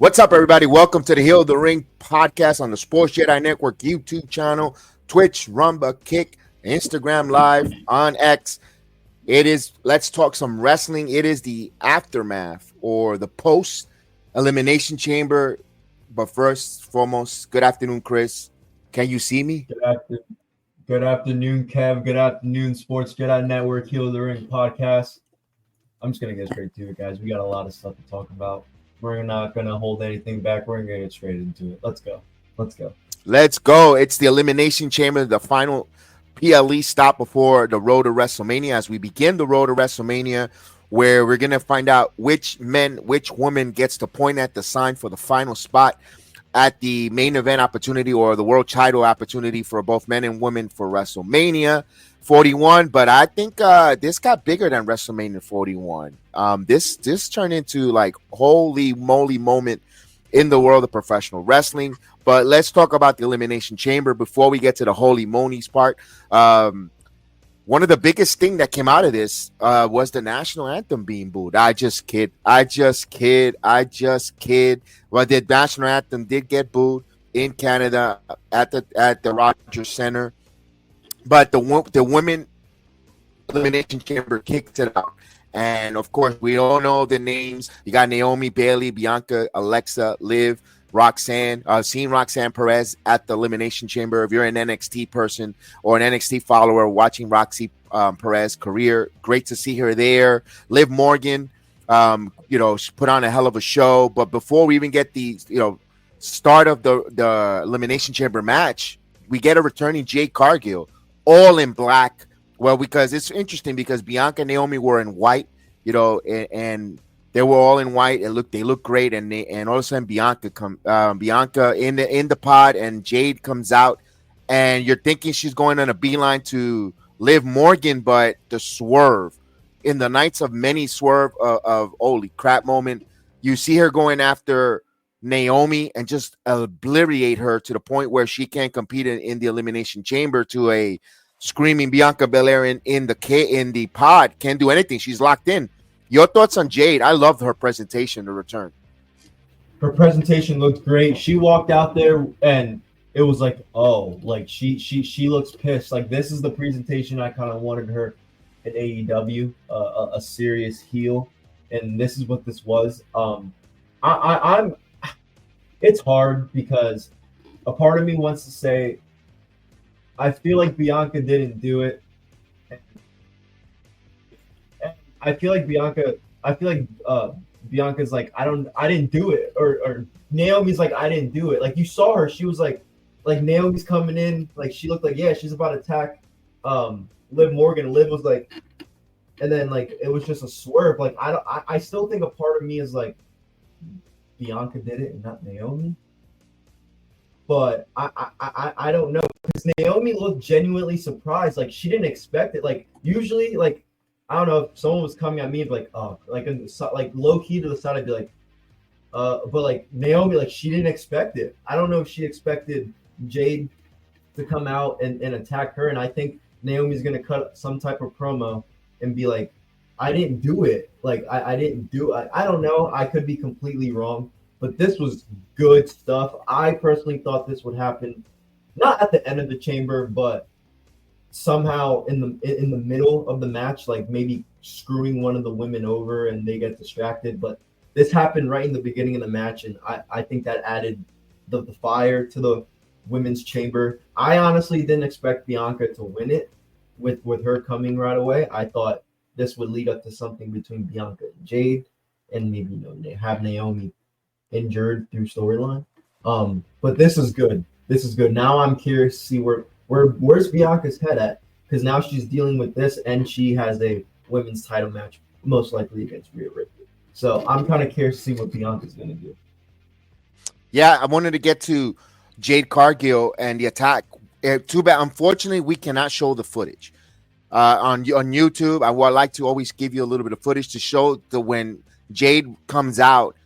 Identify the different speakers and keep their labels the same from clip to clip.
Speaker 1: What's up, everybody? Welcome to the Hill of the Ring podcast on the Sports Jedi Network YouTube channel, Twitch, Rumba, Kick, Instagram Live, on X. It is, let's talk some wrestling. It is the aftermath or the post elimination chamber. But first, foremost, good afternoon, Chris. Can you see me?
Speaker 2: Good afternoon, Kev. Good afternoon, Sports Jedi Network, Hill of the Ring podcast. I'm just going to get straight to it, guys. We got a lot of stuff to talk about. We're not going to hold anything back. We're going to get straight into it. Let's go.
Speaker 1: It's the Elimination Chamber, the final PLE stop before the road to WrestleMania. As we begin the road to WrestleMania, where we're going to find out which woman gets to point at the sign for the final spot at the main event opportunity or the world title opportunity for both men and women for WrestleMania 41. But I think this got bigger than WrestleMania 41. This turned into like holy moly moment in the world of professional wrestling. But let's talk about the Elimination Chamber before we get to the holy monies part. One of the biggest thing that came out of this was the national anthem being booed. I just kid. Well, the national anthem did get booed in Canada at the Rogers Center, but the women Elimination Chamber kicked it out. And of course, we all know the names. You got Naomi, Bailey, Bianca, Alexa, Liv, Roxanne. Seen Roxanne Perez at the Elimination Chamber. If you're an NXT person or an NXT follower watching Roxy Perez career, great to see her there. Liv Morgan, she put on a hell of a show. But before we even get the start of the Elimination Chamber match, we get a returning Jade Cargill, all in black. Well, because it's interesting because Bianca and Naomi were in white, and they were all in white. They look great, and all of a sudden Bianca in the pod, and Jade comes out, and you're thinking she's going on a beeline to Liv Morgan, but the swerve in the Nights of Many swerve of holy crap moment, you see her going after Naomi and just obliterate her to the point where she can't compete in the Elimination Chamber to a screaming Bianca Belair in the pod. Can't do anything. She's locked in. Your thoughts on Jade? I loved her presentation to return.
Speaker 2: Her presentation looked great. She walked out there and it was like, oh, like she looks pissed. Like this is the presentation I kind of wanted her at AEW, a serious heel, and this is what this was. I'm. It's hard because a part of me wants to say, I feel like Bianca didn't do it. I feel like Bianca's like, I didn't do it. Or Naomi's like, I didn't do it. Like you saw her, she was like Naomi's coming in, like she looked like, yeah, she's about to attack Liv Morgan. Liv was like, and then like it was just a swerve. Like I still think a part of me is like Bianca did it and not Naomi. But I don't know, because Naomi looked genuinely surprised. Like she didn't expect it. Like usually, like I don't know if someone was coming at me like like low key to the side, I'd be like, but like Naomi, like she didn't expect it. I don't know if she expected Jade to come out and attack her. And I think Naomi's gonna cut some type of promo and be like, I didn't do it. Like I didn't do it. I don't know. I could be completely wrong. But this was good stuff. I personally thought this would happen, not at the end of the chamber, but somehow in the middle of the match, like maybe screwing one of the women over and they get distracted. But this happened right in the beginning of the match, and I think that added the fire to the women's chamber. I honestly didn't expect Bianca to win it with her coming right away. I thought this would lead up to something between Bianca and Jade, and maybe have Naomi injured through storyline. But this is good. Now I'm curious to see where's Bianca's head at, because now she's dealing with this and she has a women's title match, most likely against Rhea Ripley. So I'm kind of curious to see what Bianca's gonna do.
Speaker 1: Yeah, I wanted to get to Jade Cargill and the attack. Too bad, unfortunately, we cannot show the footage on YouTube. I would like to always give you a little bit of footage to show when Jade comes out.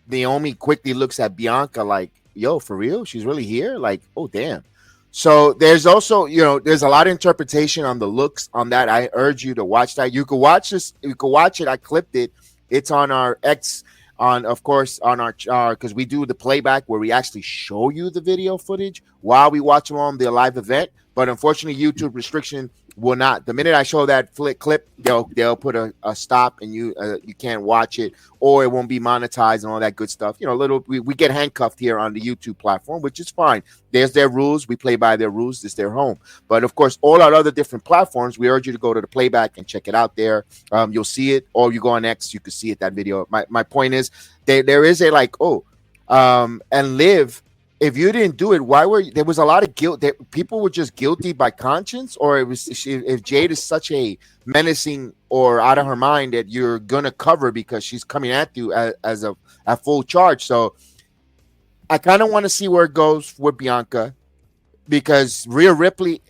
Speaker 1: Naomi quickly looks at Bianca like, yo, for real? She's really here? Like, oh, damn. So there's also, there's a lot of interpretation on the looks on that. I urge you to watch that. You could watch this. You could watch it. I clipped it. It's on our X on, of course, on our because we do the playback where we actually show you the video footage while we watch along the live event. But unfortunately, YouTube restriction will not. The minute I show that flick clip, they'll put a stop, and you can't watch it, or it won't be monetized and all that good stuff. We get handcuffed here on the YouTube platform, which is fine. There's their rules. We play by their rules. It's their home. But of course, all our other different platforms, we urge you to go to the playback and check it out there. You'll see it, or you go on X, you can see it, that video. My point is, there is a and Liv, if you didn't do it, why were there was a lot of guilt that people were just guilty by conscience, or it was if Jade is such a menacing or out of her mind that you're gonna cover because she's coming at you as a full charge. So I kind of want to see where it goes with Bianca, because Rhea Ripley,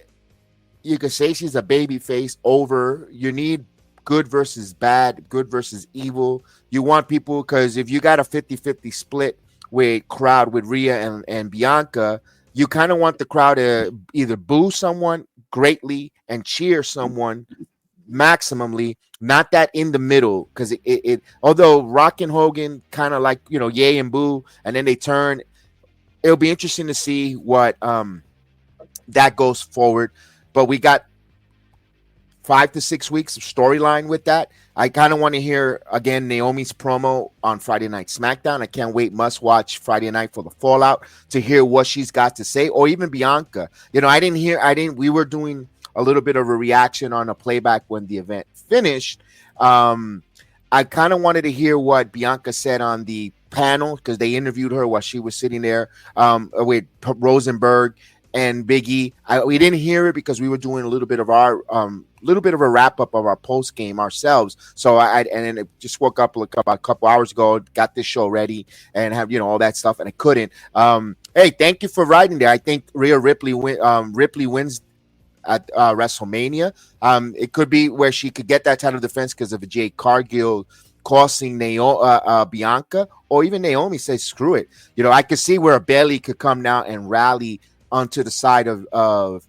Speaker 1: you could say she's a baby face over. You need good versus bad, good versus evil. You want people, because if you got a 50-50 split with crowd with Rhea and Bianca, you kind of want the crowd to either boo someone greatly and cheer someone maximally, not that in the middle, because it although Rock and Hogan kind of like, yay and boo, and then they turn. It'll be interesting to see what that goes forward, but we got 5 to 6 weeks of storyline with that. I kind of want to hear again Naomi's promo on Friday Night SmackDown. I can't wait. Must watch Friday night for the fallout to hear what she's got to say, or even Bianca. We were doing a little bit of a reaction on a playback when the event finished. I kind of wanted to hear what Bianca said on the panel, because they interviewed her while she was sitting there with Rosenberg and Biggie. We didn't hear it because we were doing a little bit of a wrap up of our post game ourselves. So and then it just woke up about a couple hours ago, got this show ready and have all that stuff, and I couldn't. Hey, thank you for writing there. I think Rhea Ripley wins at WrestleMania. It could be where she could get that title defense because of a Jade Cargill costing Bianca, or even Naomi says screw it. I could see where Bayley could come now and rally onto the side of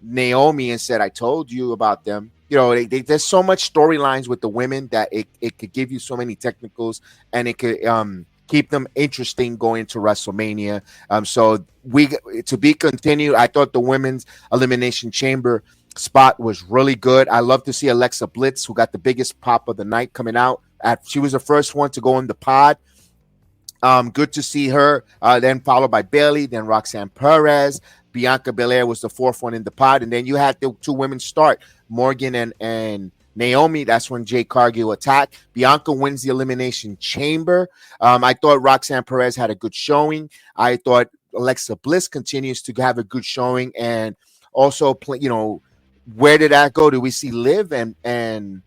Speaker 1: Naomi and said, I told you about them. There's so much storylines with the women that it could give you so many technicals, and it could keep them interesting going to WrestleMania. So to be continued. I thought the women's elimination chamber spot was really good. I love to see Alexa Bliss, who got the biggest pop of the night, coming out. She was the first one to go in the pod. Good to see her. Then followed by Bayley, then Roxanne Perez. Bianca Belair was the fourth one in the pod. And then you had the two women start, Morgan and Naomi. That's when Jade Cargill attacked. Bianca wins the Elimination Chamber. I thought Roxanne Perez had a good showing. I thought Alexa Bliss continues to have a good showing. And also, where did that go? Do we see Liv and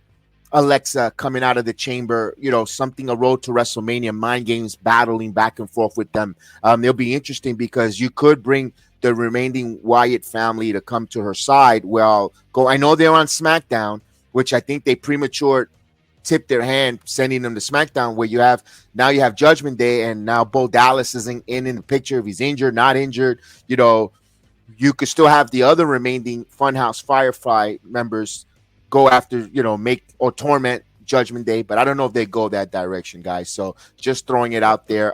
Speaker 1: Alexa coming out of the chamber, something a road to WrestleMania, mind games, battling back and forth with them. It'll be interesting because you could bring the remaining Wyatt family to come to her side. I know they're on SmackDown, which I think they premature tipped their hand sending them to SmackDown, where you have Judgment Day, and now Bo Dallas isn't in the picture. If he's injured, not injured, you could still have the other remaining Funhouse Firefly members go after, make or torment Judgment Day, but I don't know if they go that direction, guys. So just throwing it out there.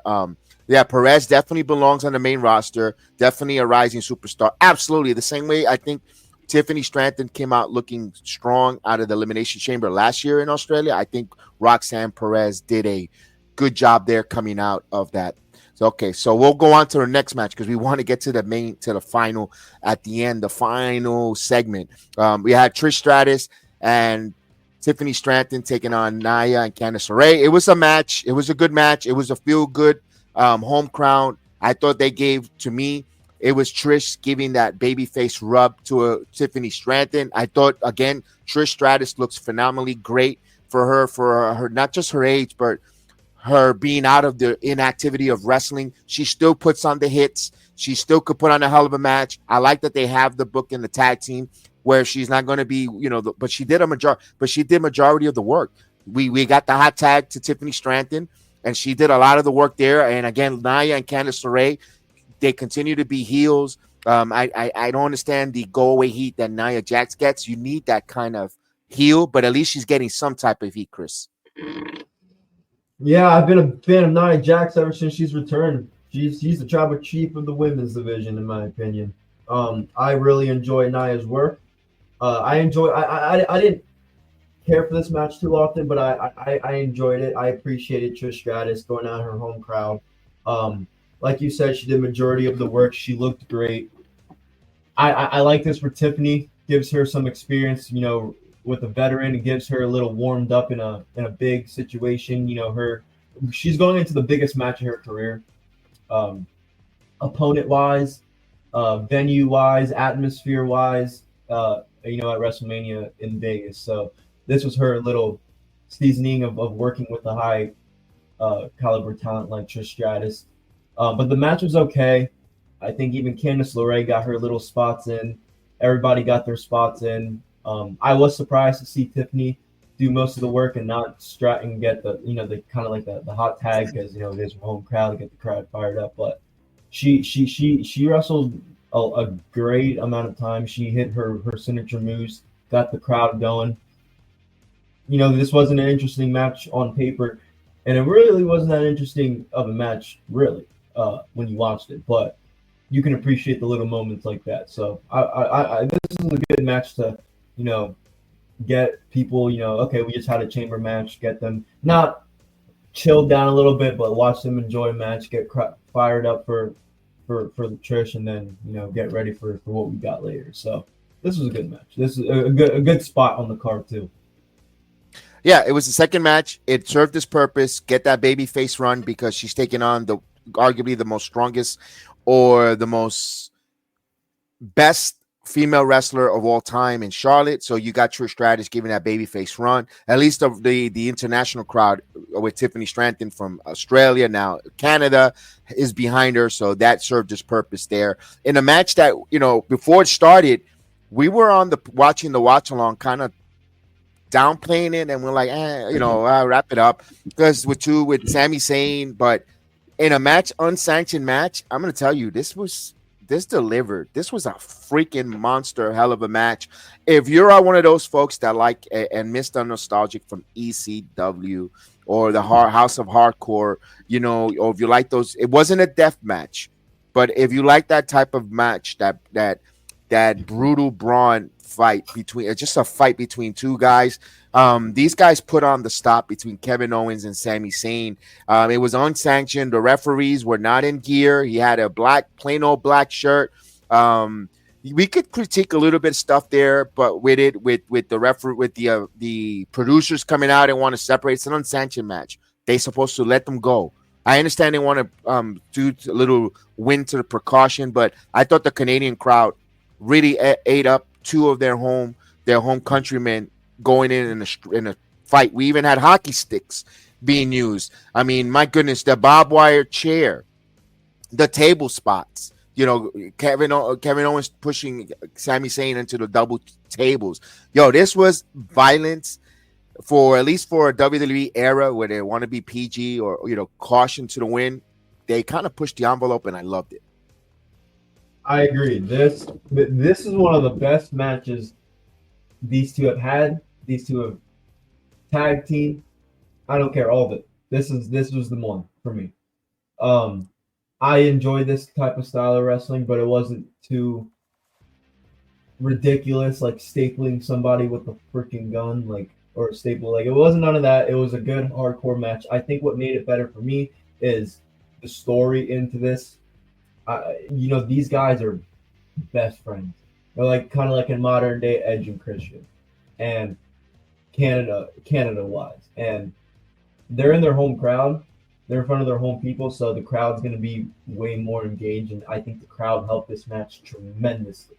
Speaker 1: Perez definitely belongs on the main roster. Definitely a rising superstar. Absolutely. The same way I think Tiffany Stratton came out looking strong out of the Elimination Chamber last year in Australia. I think Roxanne Perez did a good job there coming out of that. So we'll go on to the next match because we want to get to the final at the end, the final segment. We had Trish Stratus and Tiffany Stratton taking on Nia and Candice LeRae. It was a match. It was a good match. It was a feel-good home crowd. I thought they gave, to me, it was Trish giving that babyface rub to Tiffany Stratton. I thought, again, Trish Stratus looks phenomenally great for her, not just her age, but her being out of the inactivity of wrestling. She still puts on the hits. She still could put on a hell of a match. I like that they have the book in the tag team where she's not going to be, but she did majority of the work. We got the hot tag to Tiffany Stratton, and she did a lot of the work there. And again, Nia and Candice LeRae, they continue to be heels. I don't understand the go away heat that Nia Jax gets. You need that kind of heel, but at least she's getting some type of heat, Chris.
Speaker 2: Yeah, I've been a fan of Nia Jax ever since she's returned. She's the tribal chief of the women's division, in my opinion. I really enjoy Nia's work. I didn't care for this match too often, but I enjoyed it. I appreciated Trish Stratus going out her home crowd. Like you said, she did majority of the work. She looked great. I like this where Tiffany gives her some experience, with a veteran. It gives her a little warmed up in a big situation. She's going into the biggest match of her career, um, opponent wise, venue wise, atmosphere wise. At WrestleMania in Vegas. So this was her little seasoning of working with a high caliber talent like Trish Stratus. But the match was okay. I think even Candice LeRae got her little spots in. Everybody got their spots in. I was surprised to see Tiffany do most of the work and not strut and get the kind of like the hot tag because it is her home crowd to get the crowd fired up. But she wrestled a great amount of time. She hit her signature moves, got the crowd going. This wasn't an interesting match on paper, and it really wasn't that interesting of a match, really, when you watched it. But you can appreciate the little moments like that. So this is a good match to, get people, okay, we just had a chamber match, get them not chilled down a little bit, but watch them enjoy a match, get fired up for the Trish, and then get ready for what we got later. So this was a good match. This is a good spot on the card too.
Speaker 1: Yeah, it was the second match. It served its purpose. Get that baby face run because she's taking on the arguably the most strongest or the most best female wrestler of all time in Charlotte. So you got Trish Stratus giving that babyface run. At least of the international crowd with Tiffany Stratton from Australia, now Canada, is behind her. So that served its purpose there. In a match that, before it started, we were watching the watch along, kind of downplaying it, and we're like, I'll wrap it up because with Sami Zayn. But in a match, unsanctioned match, I'm gonna tell you, this delivered. This was a freaking monster, hell of a match. If you're one of those folks that like and miss the nostalgic from ECW or the House of Hardcore, or if you like those, it wasn't a death match, but if you like that type of match, that brutal brawn fight just a fight between two guys. These guys put on the stop between Kevin Owens and Sami Zayn. It was unsanctioned. The referees were not in gear. He had a plain old black shirt. We could critique a little bit of stuff there, but with the producers coming out and want to separate, it's an unsanctioned match. They're supposed to let them go. I understand they want to do a little win to the precaution, but I thought the Canadian crowd really ate up two of their home countrymen going in a fight. We even had hockey sticks being used. I mean, my goodness, the barbed wire chair, the table spots. Kevin Owens pushing Sami Zayn into the double tables. This was violence at least for a WWE era where they want to be PG or caution to the wind. They kind of pushed the envelope, and I loved it.
Speaker 2: I agree. This is one of the best matches these two have had. These two have tag team. I don't care, all of it. This was the one for me. I enjoy this type of style of wrestling, but it wasn't too ridiculous, like stapling somebody with a freaking gun, or a staple. It wasn't none of that. It was a good hardcore match. I think what made it better for me is the story into this. These guys are best friends. They're kind of like in modern day Edge and Christian, and Canada wise, and they're in their home crowd. They're in front of their home people, so the crowd's going to be way more engaged, and I think the crowd helped this match tremendously.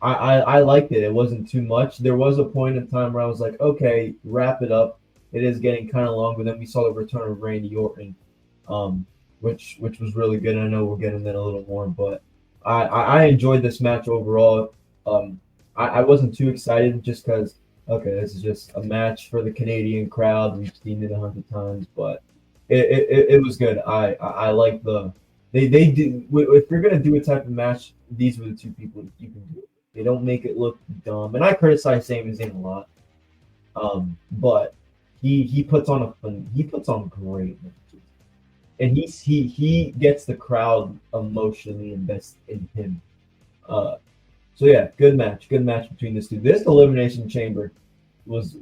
Speaker 2: I liked it. It wasn't too much. There was a point in time where I was like, okay, wrap it up. It is getting kind of long, but then we saw the return of Randy Orton, which was really good. I know we'll get into that a little more, but I enjoyed this match overall. I wasn't too excited just because, okay, this is just a match for the Canadian crowd. We've seen it 100 times, but it was good. I like they do. If you're gonna do a type of match, these were the two people you can do it. They don't make it look dumb. And I criticize Sami Zayn a lot, but he puts on great matches, and he gets the crowd emotionally invested in him. So yeah, good match between these two. This elimination chamber was,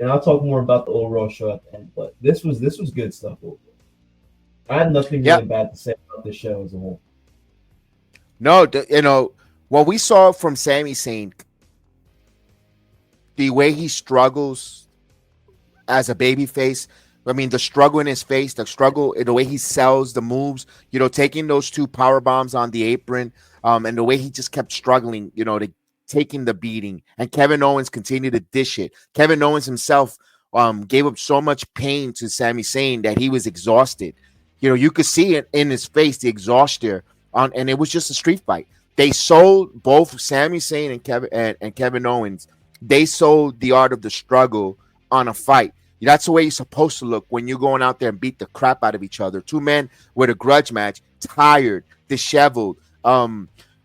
Speaker 2: and I'll talk more about the overall show at the end. But this was good stuff overall. I had nothing
Speaker 1: Yeah.
Speaker 2: really bad to say about the show as a whole.
Speaker 1: No, what we saw from Sami Zayn, the way he struggles as a babyface. I mean, the struggle in his face, the struggle, the way he sells the moves, taking those two power bombs on the apron, and the way he just kept struggling, to taking the beating. And Kevin Owens continued to dish it. Kevin Owens himself gave up so much pain to Sami Zayn that he was exhausted. You could see it in his face, the exhaustion, and it was just a street fight. They sold both Sami Zayn and Kevin Owens. They sold the art of the struggle on a fight. That's the way you're supposed to look when you're going out there and beat the crap out of each other. Two men with a grudge match, tired, disheveled.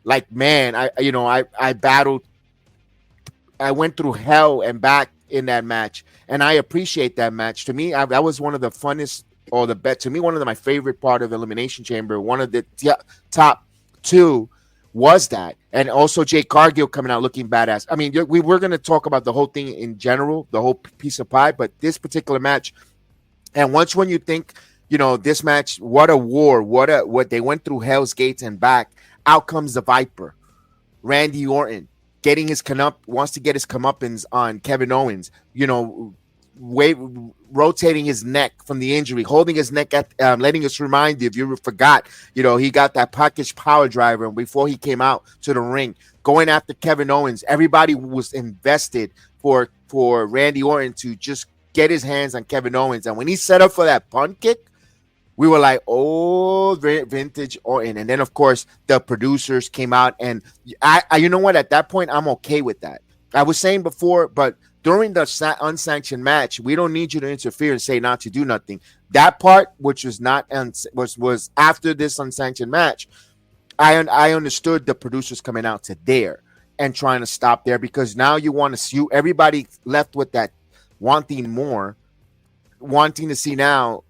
Speaker 1: Like, man, I battled. I went through hell and back in that match, and I appreciate that match. To me, that was one of the funnest, or the bet. To me, one of my favorite part of Elimination Chamber. One of the top two was that. And also Jake Cargill coming out looking badass. I mean, we're going to talk about the whole thing in general, the whole piece of pie, but this particular match, and once when you think, this match, what a war, what they went through Hell's Gates and back, out comes the Viper, Randy Orton, wants to get his comeuppance on Kevin Owens, rotating his neck from the injury, holding his neck at, letting us remind you, if you forgot, he got that package power driver before he came out to the ring, going after Kevin Owens. Everybody was invested for Randy Orton to just get his hands on Kevin Owens. And when he set up for that punt kick, we were like, oh, vintage Orton. And then, of course, the producers came out. And I you know what? At that point, I'm okay with that. I was saying before, but during the unsanctioned match, we don't need you to interfere and say not to do nothing. That part, which was not was after this unsanctioned match, I understood the producers coming out to there and trying to stop there, because now you want to see everybody left with that wanting more, wanting to see now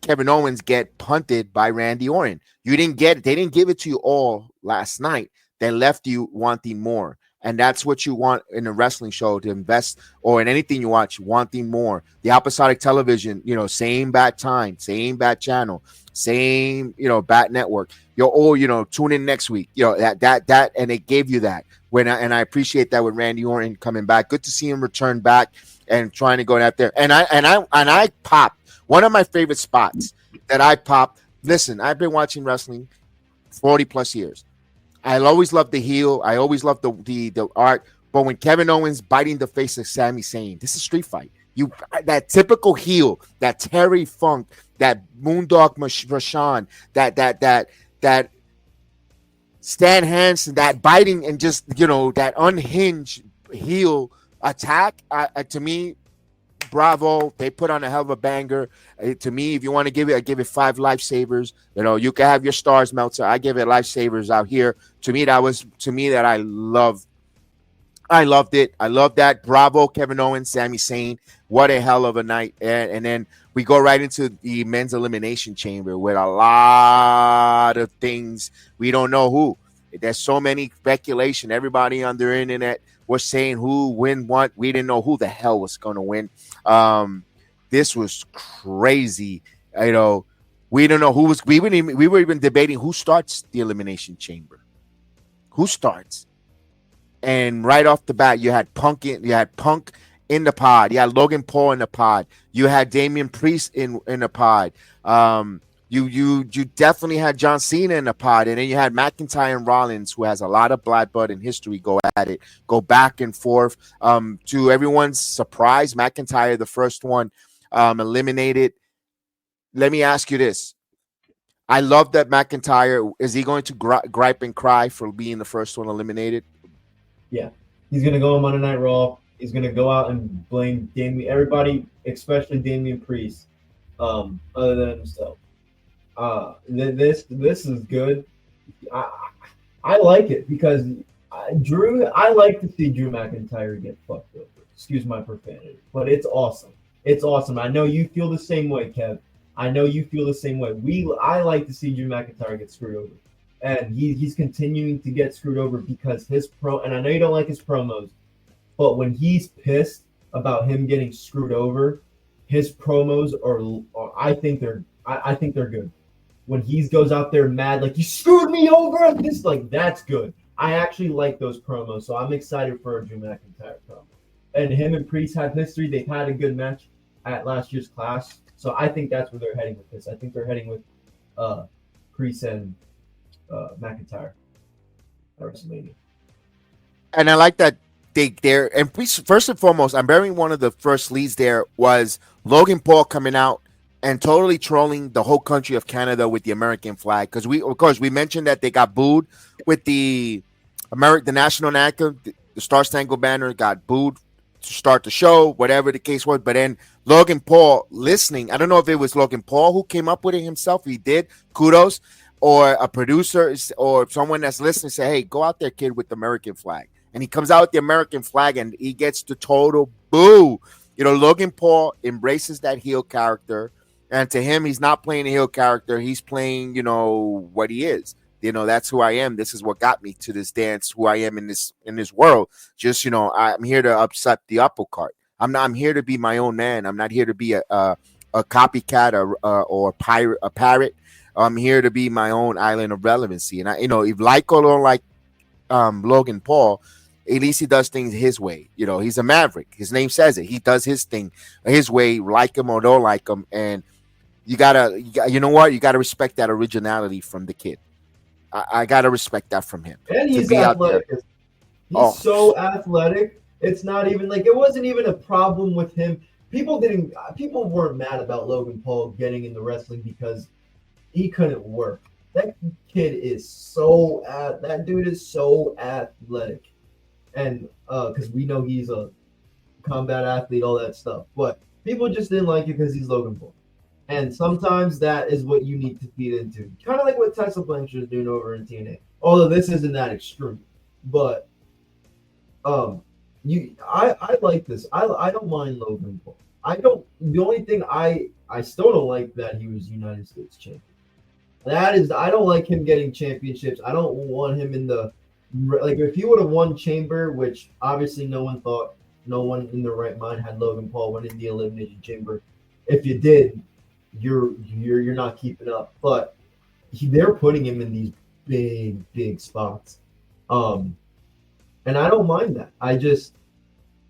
Speaker 1: Kevin Owens get punted by Randy Orton. They didn't give it to you all last night. They left you wanting more. And that's what you want in a wrestling show, to invest, or in anything you watch, wanting more. The episodic television, same bad time, same bad channel, same, bad network. Tune in next week. That, and it gave you that. And I appreciate that with Randy Orton coming back. Good to see him return back and trying to go out there. And I popped one of my favorite spots that I popped. Listen, I've been watching wrestling 40 plus years. I always loved the heel. I always loved the art. But when Kevin Owens biting the face of Sami Zayn, this is a street fight. That typical heel, that Terry Funk, that Moondog Rashawn, that Stan Hansen, that biting and just that unhinged heel attack. To me, bravo. They put on a hell of a banger. To me, if you want to give it, I give it 5 lifesavers. You can have your stars, Meltzer. I give it lifesavers out here. To me, that I loved. I loved it. I love that. Bravo, Kevin Owens, Sami Zayn. What a hell of a night. And then we go right into the men's elimination chamber with a lot of things. We don't know who. There's so many speculation. Everybody on the internet was saying who win what. We didn't know who the hell was going to win. This was crazy. We don't know who was. We were even debating who starts the elimination chamber. Who starts? And right off the bat, you had Punk in the pod. You had Logan Paul in the pod. You had Damian Priest in the pod. You definitely had John Cena in the pod, and then you had McIntyre and Rollins, who has a lot of blood and history. Go at it, go back and forth. To everyone's surprise, McIntyre, the first one, eliminated. Let me ask you this: I love that McIntyre. Is he going to gripe and cry for being the first one eliminated?
Speaker 2: Yeah, he's gonna go on Monday Night Raw. He's gonna go out and blame everybody, especially Damian Priest, other than himself. This is good. I like it because I like to see Drew McIntyre get fucked over. Excuse my profanity, but it's awesome. It's awesome. I know you feel the same way, Kev. I know you feel the same way. I like to see Drew McIntyre get screwed over, and he's continuing to get screwed over because his pro. And I know you don't like his promos, but when he's pissed about him getting screwed over, his promos are I think they're good. When he goes out there mad, like you screwed me over, this like that's good. I actually like those promos, so I'm excited for a Drew McIntyre promo. And him and Priest have history. They've had a good match at last year's Clash, so I think that's where they're heading with this. I think they're heading with Priest and McIntyre at WrestleMania.
Speaker 1: And I like that they're and first and foremost, I'm bearing one of the first leads there was Logan Paul coming out and totally trolling the whole country of Canada with the American flag because we mentioned that they got booed with the national anthem, the Star Spangled Banner got booed to start the show, whatever the case was. But then Logan Paul listening, I don't know if it was Logan Paul who came up with it himself. He did, kudos, or a producer or someone that's listening say, hey, go out there, kid, with the American flag. And he comes out with the American flag and he gets the total boo. You know, Logan Paul embraces that heel character. And to him, he's not playing a heel character. He's playing, you know, what he is. You know, that's who I am. This is what got me to this dance, who I am in this world. Just, you know, I'm here to upset the apple cart. I'm here to be my own man. I'm not here to be a copycat or a parrot. I'm here to be my own island of relevancy. And if like or don't like Logan Paul, at least he does things his way. You know, he's a maverick. His name says it. He does his thing his way, like him or don't like him. And you gotta respect that originality from the kid. I gotta respect that from him.
Speaker 2: And he's athletic. He's so athletic. It's not even like it wasn't even a problem with him. People weren't mad about Logan Paul getting into wrestling because he couldn't work. That dude is so athletic. And because we know he's a combat athlete, all that stuff. But people just didn't like it because he's Logan Paul. And sometimes that is what you need to feed into. Kind of like what Tessa Blanchard is doing over in TNA. Although this isn't that extreme. But I like this. I don't mind Logan Paul. The only thing I still don't like that he was United States champion. I don't like him getting championships. I don't want him in the if he would have won Chamber, which obviously no one in their right mind had Logan Paul winning the Elimination Chamber. If you did, you're not keeping up. But they're putting him in these big spots, and I don't mind that. I just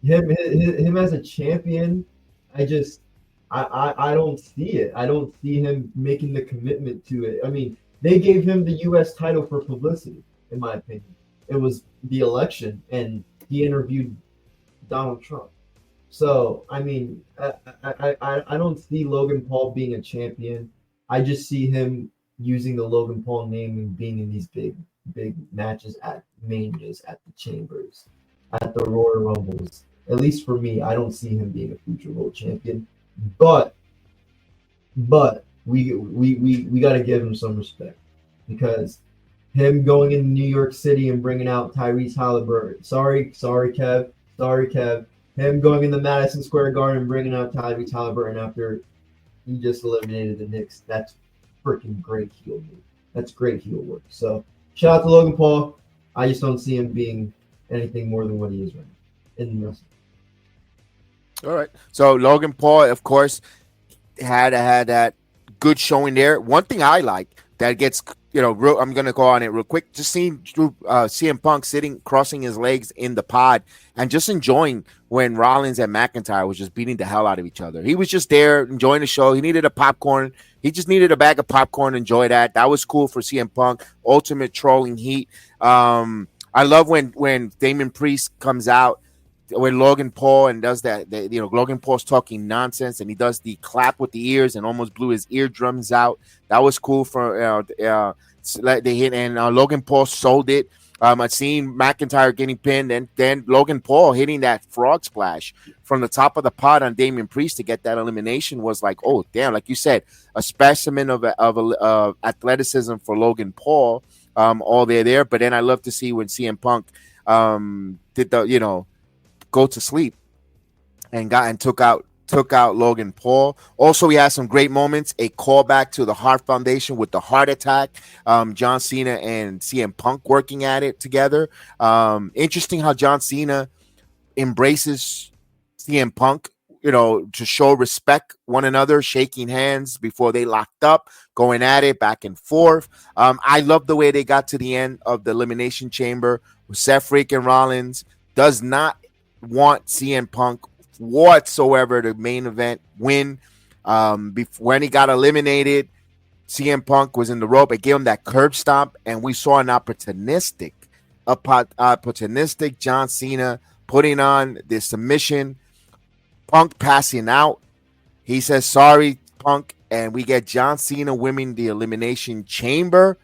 Speaker 2: him as a champion. I don't see it. I don't see him making the commitment to it. I mean, they gave him the U.S. title for publicity, in my opinion. It was the election, and he interviewed Donald Trump. So, I mean, I don't see Logan Paul being a champion. I just see him using the Logan Paul name and being in these big matches at Manias, at the Chambers, at the Royal Rumbles. At least for me, I don't see him being a future world champion. But we got to give him some respect because him going in New York City and bringing out Tyrese Halliburton. Sorry, Kev. Him going in the Madison Square Garden and bringing out Tyrese Halliburton after he just eliminated the Knicks. That's freaking great heel move. That's great heel work. So shout out to Logan Paul. I just don't see him being anything more than what he is right now in wrestling.
Speaker 1: All right. So Logan Paul, of course, had that good showing there. One thing I like that gets, I'm going to go on it real quick. Just seeing CM Punk crossing his legs in the pod and just enjoying when Rollins and McIntyre was just beating the hell out of each other. He was just there enjoying the show. He needed a popcorn. He just needed a bag of popcorn. Enjoy that. That was cool for CM Punk. Ultimate trolling heat. I love when Damon Priest comes out when Logan Paul and does that, Logan Paul's talking nonsense and he does the clap with the ears and almost blew his eardrums out. That was cool for they hit and Logan Paul sold it. I've seen McIntyre getting pinned and then Logan Paul hitting that frog splash from the top of the pod on Damian Priest to get that elimination was like, oh damn, like you said, a specimen of athleticism for Logan Paul. All there. But then I love to see when CM Punk did the go to sleep and took out took out Logan Paul. Also, we had some great moments. A callback to the Heart Foundation with the heart attack. John Cena and CM Punk working at it together. Interesting how John Cena embraces CM Punk, to show respect one another, shaking hands before they locked up, going at it back and forth. I love the way they got to the end of the Elimination Chamber. Seth freaking Rollins does not want CM Punk whatsoever to main event win. When he got eliminated, CM Punk was in the rope. It gave him that curb stomp, and we saw an opportunistic John Cena putting on the submission. Punk passing out. He says, sorry, Punk. And we get John Cena winning the Elimination Chamber.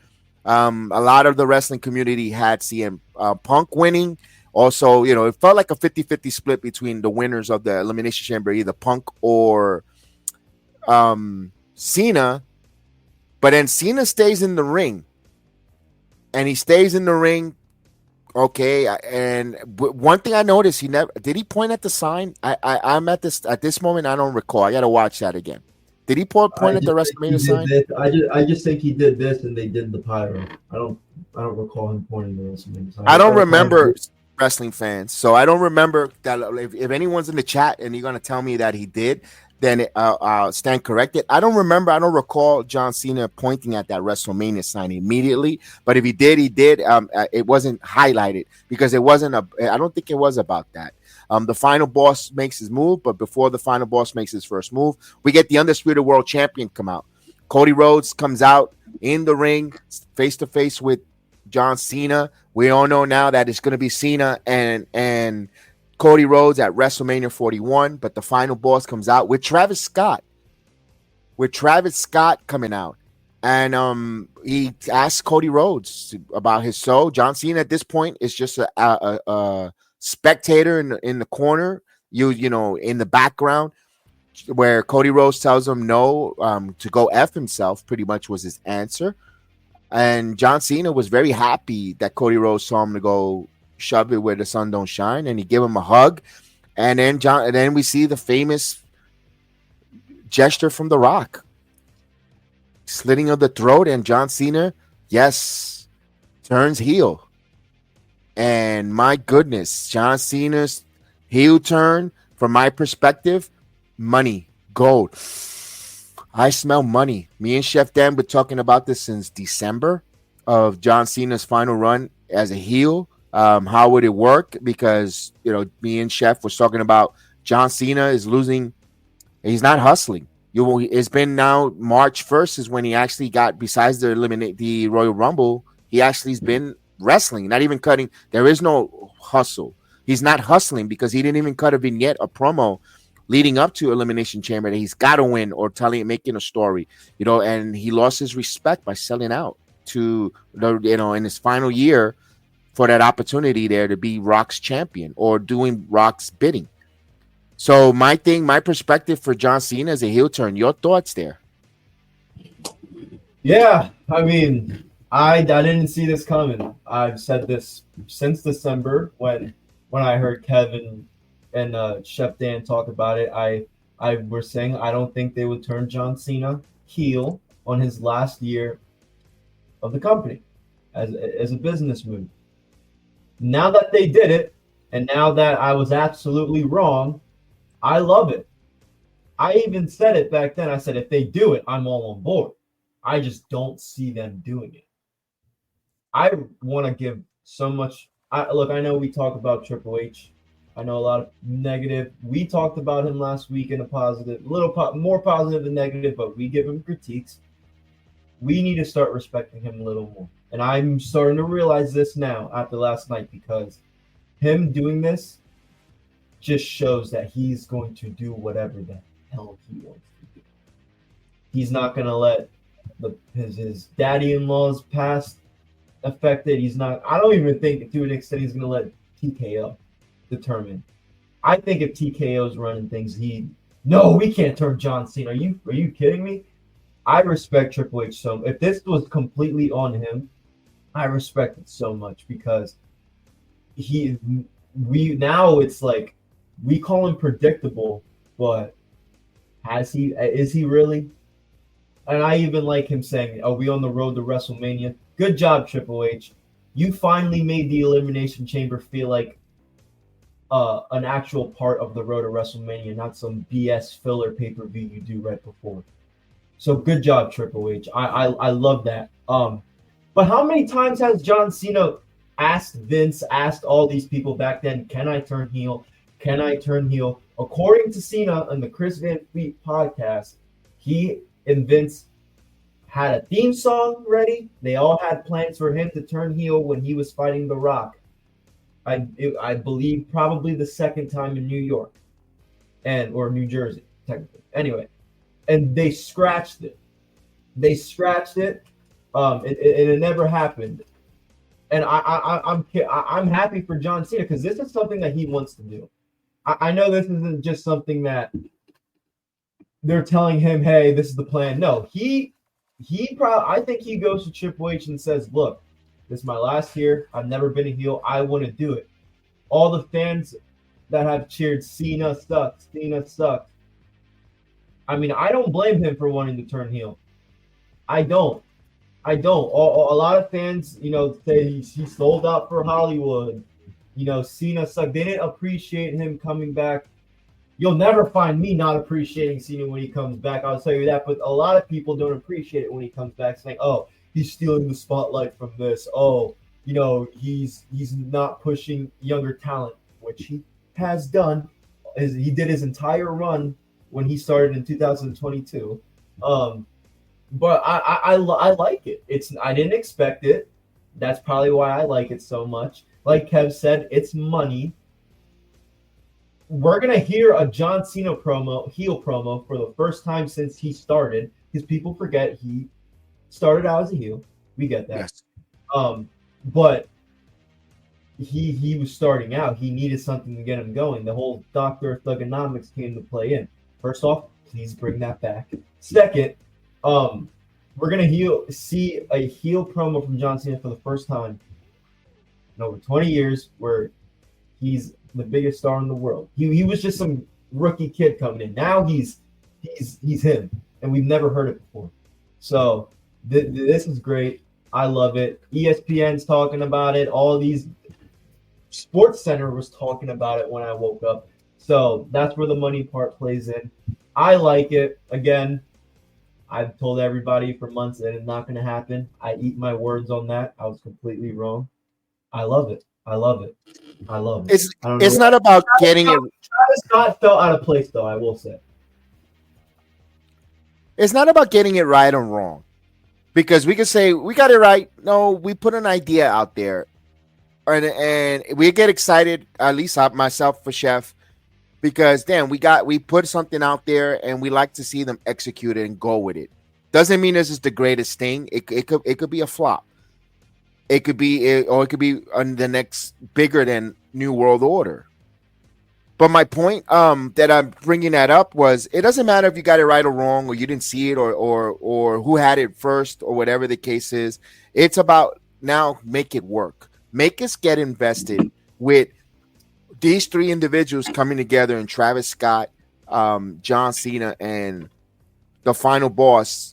Speaker 1: A lot of the wrestling community had CM Punk winning. Also, it felt like a 50-50 split between the winners of the Elimination Chamber, either Punk or Cena. But then Cena stays in the ring. And he stays in the ring. Okay, and one thing I noticed, he never did. He point at the sign. I'm at this moment. I don't recall. I got to watch that again. Did he point at the WrestleMania sign?
Speaker 2: I just think he did this, and they did the pyro. I don't recall him pointing the WrestleMania sign.
Speaker 1: I don't remember wrestling fans, so I don't remember that. If anyone's in the chat and you're gonna tell me that he did, then I'll stand corrected. I don't recall John Cena pointing at that WrestleMania sign immediately. But if he did, he did. It wasn't highlighted because it wasn't I don't think it was about that. The final boss makes his move, but before the final boss makes his first move, we get the Undisputed World Champion come out. Cody Rhodes comes out in the ring, face to face with John Cena. We all know now that it's going to be Cena and Cody Rhodes at WrestleMania 41, but the final boss comes out with Travis Scott. Coming out. And he asks Cody Rhodes about his soul. John Cena at this point is just a spectator in the corner, in the background, where Cody Rhodes tells him no, to go F himself, pretty much was his answer. And John Cena was very happy that Cody Rhodes saw him to go shove it where the sun don't shine, and he gave him a hug. And then we see the famous gesture from The Rock, slitting of the throat, and John Cena, yes, turns heel. And my goodness, John Cena's heel turn, from my perspective, money, gold. I smell money. Me and Chef Dan been talking about this since December of John Cena's final run as a heel. How would it work? Because, me and Chef was talking about John Cena is losing. He's not hustling. It's been now March 1st is when he actually got, besides the Royal Rumble, he actually has been wrestling, not even cutting. There is no hustle. He's not hustling because he didn't even cut a vignette, a promo leading up to Elimination Chamber that he's got to win or making a story, and he lost his respect by selling out to in his final year for that opportunity there to be Rock's champion or doing Rock's bidding. So my perspective for John Cena is a heel turn. Your thoughts there?
Speaker 2: Yeah, I mean, I didn't see this coming. I've said this since December when I heard Kevin and Chef Dan talk about it. I were saying I don't think they would turn John Cena heel on his last year of the company as a business move. Now that they did it, and now that I was absolutely wrong, I love it. I even said it back then. I said, if they do it, I'm all on board. I just don't see them doing it. I want to give so much. I know we talk about Triple H. I know a lot of negative. We talked about him last week in a positive, more positive than negative, but we give him critiques. We need to start respecting him a little more. And I'm starting to realize this now after last night, because him doing this just shows that he's going to do whatever the hell he wants to do. He's not going to let his daddy-in-law's past affect it. He's not. I don't even think to an extent he's going to let TKO determine. I think if TKO's running things, no, we can't turn John Cena. Are you kidding me? I respect Triple H so much. If this was completely on him, I respect it so much, because now it's like we call him predictable, but Has he? Is he really? And I even like him saying, "Are we on the road to WrestleMania?" Good job, Triple H. You finally made the Elimination Chamber feel like an actual part of the road to WrestleMania, not some BS filler pay-per-view you do right before. So good job, Triple H. I love that. But how many times has John Cena asked Vince, asked all these people back then, can I turn heel? Can I turn heel? According to Cena on the Chris Van Fleet podcast, he and Vince had a theme song ready. They all had plans for him to turn heel when he was fighting The Rock. I believe probably the second time in New York or New Jersey, technically. Anyway, and they scratched it. They scratched it, and it never happened. And I'm happy for John Cena because this is something that he wants to do. I know this isn't just something that they're telling him, hey, this is the plan. No, I think he goes to Triple H and says, look, this is my last year. I've never been a heel. I want to do it. All the fans that have cheered Cena sucks. Cena sucks. I mean, I don't blame him for wanting to turn heel. I don't. A lot of fans, say he sold out for Hollywood. Cena sucked. They didn't appreciate him coming back. You'll never find me not appreciating Cena when he comes back. I'll tell you that. But a lot of people don't appreciate it when he comes back, saying, "Oh, he's stealing the spotlight from this. Oh, he's not pushing younger talent," which he has done. He did his entire run when he started in 2022. But I like it. I didn't expect it. That's probably why I like it so much. Like Kev said, it's money. We're gonna hear a John Cena heel promo for the first time since he started, because people forget he started out as a heel. We get that. Yes. But he was starting out. He needed something to get him going. The whole Dr. Thugonomics came to play in. First off, please bring that back. Second, we're gonna see a heel promo from John Cena for the first time in over 20 years, where he's the biggest star in the world. He was just some rookie kid coming in. Now he's him, and we've never heard it before. So this is great. I love it. ESPN's talking about it. All these Sports Center was talking about it when I woke up. So that's where the money part plays in. I like it. Again, I've told everybody for months that it's not going to happen. I eat my words on that. I was completely wrong. I love it.
Speaker 1: It's not about getting it.
Speaker 2: Travis Scott felt out of place, though, I will say.
Speaker 1: It's not about getting it right or wrong, because we can say we got it right. No, we put an idea out there, and we get excited. At least myself for Chef, because then we put something out there and we like to see them execute it and go with it. Doesn't mean this is the greatest thing. It could be a flop. It could be on the next bigger than New World Order. But my point that I'm bringing that up was, it doesn't matter if you got it right or wrong, or you didn't see it, or who had it first, or whatever the case is. It's about now make it work. Make us get invested with these three individuals coming together, and Travis Scott, John Cena, and the final boss,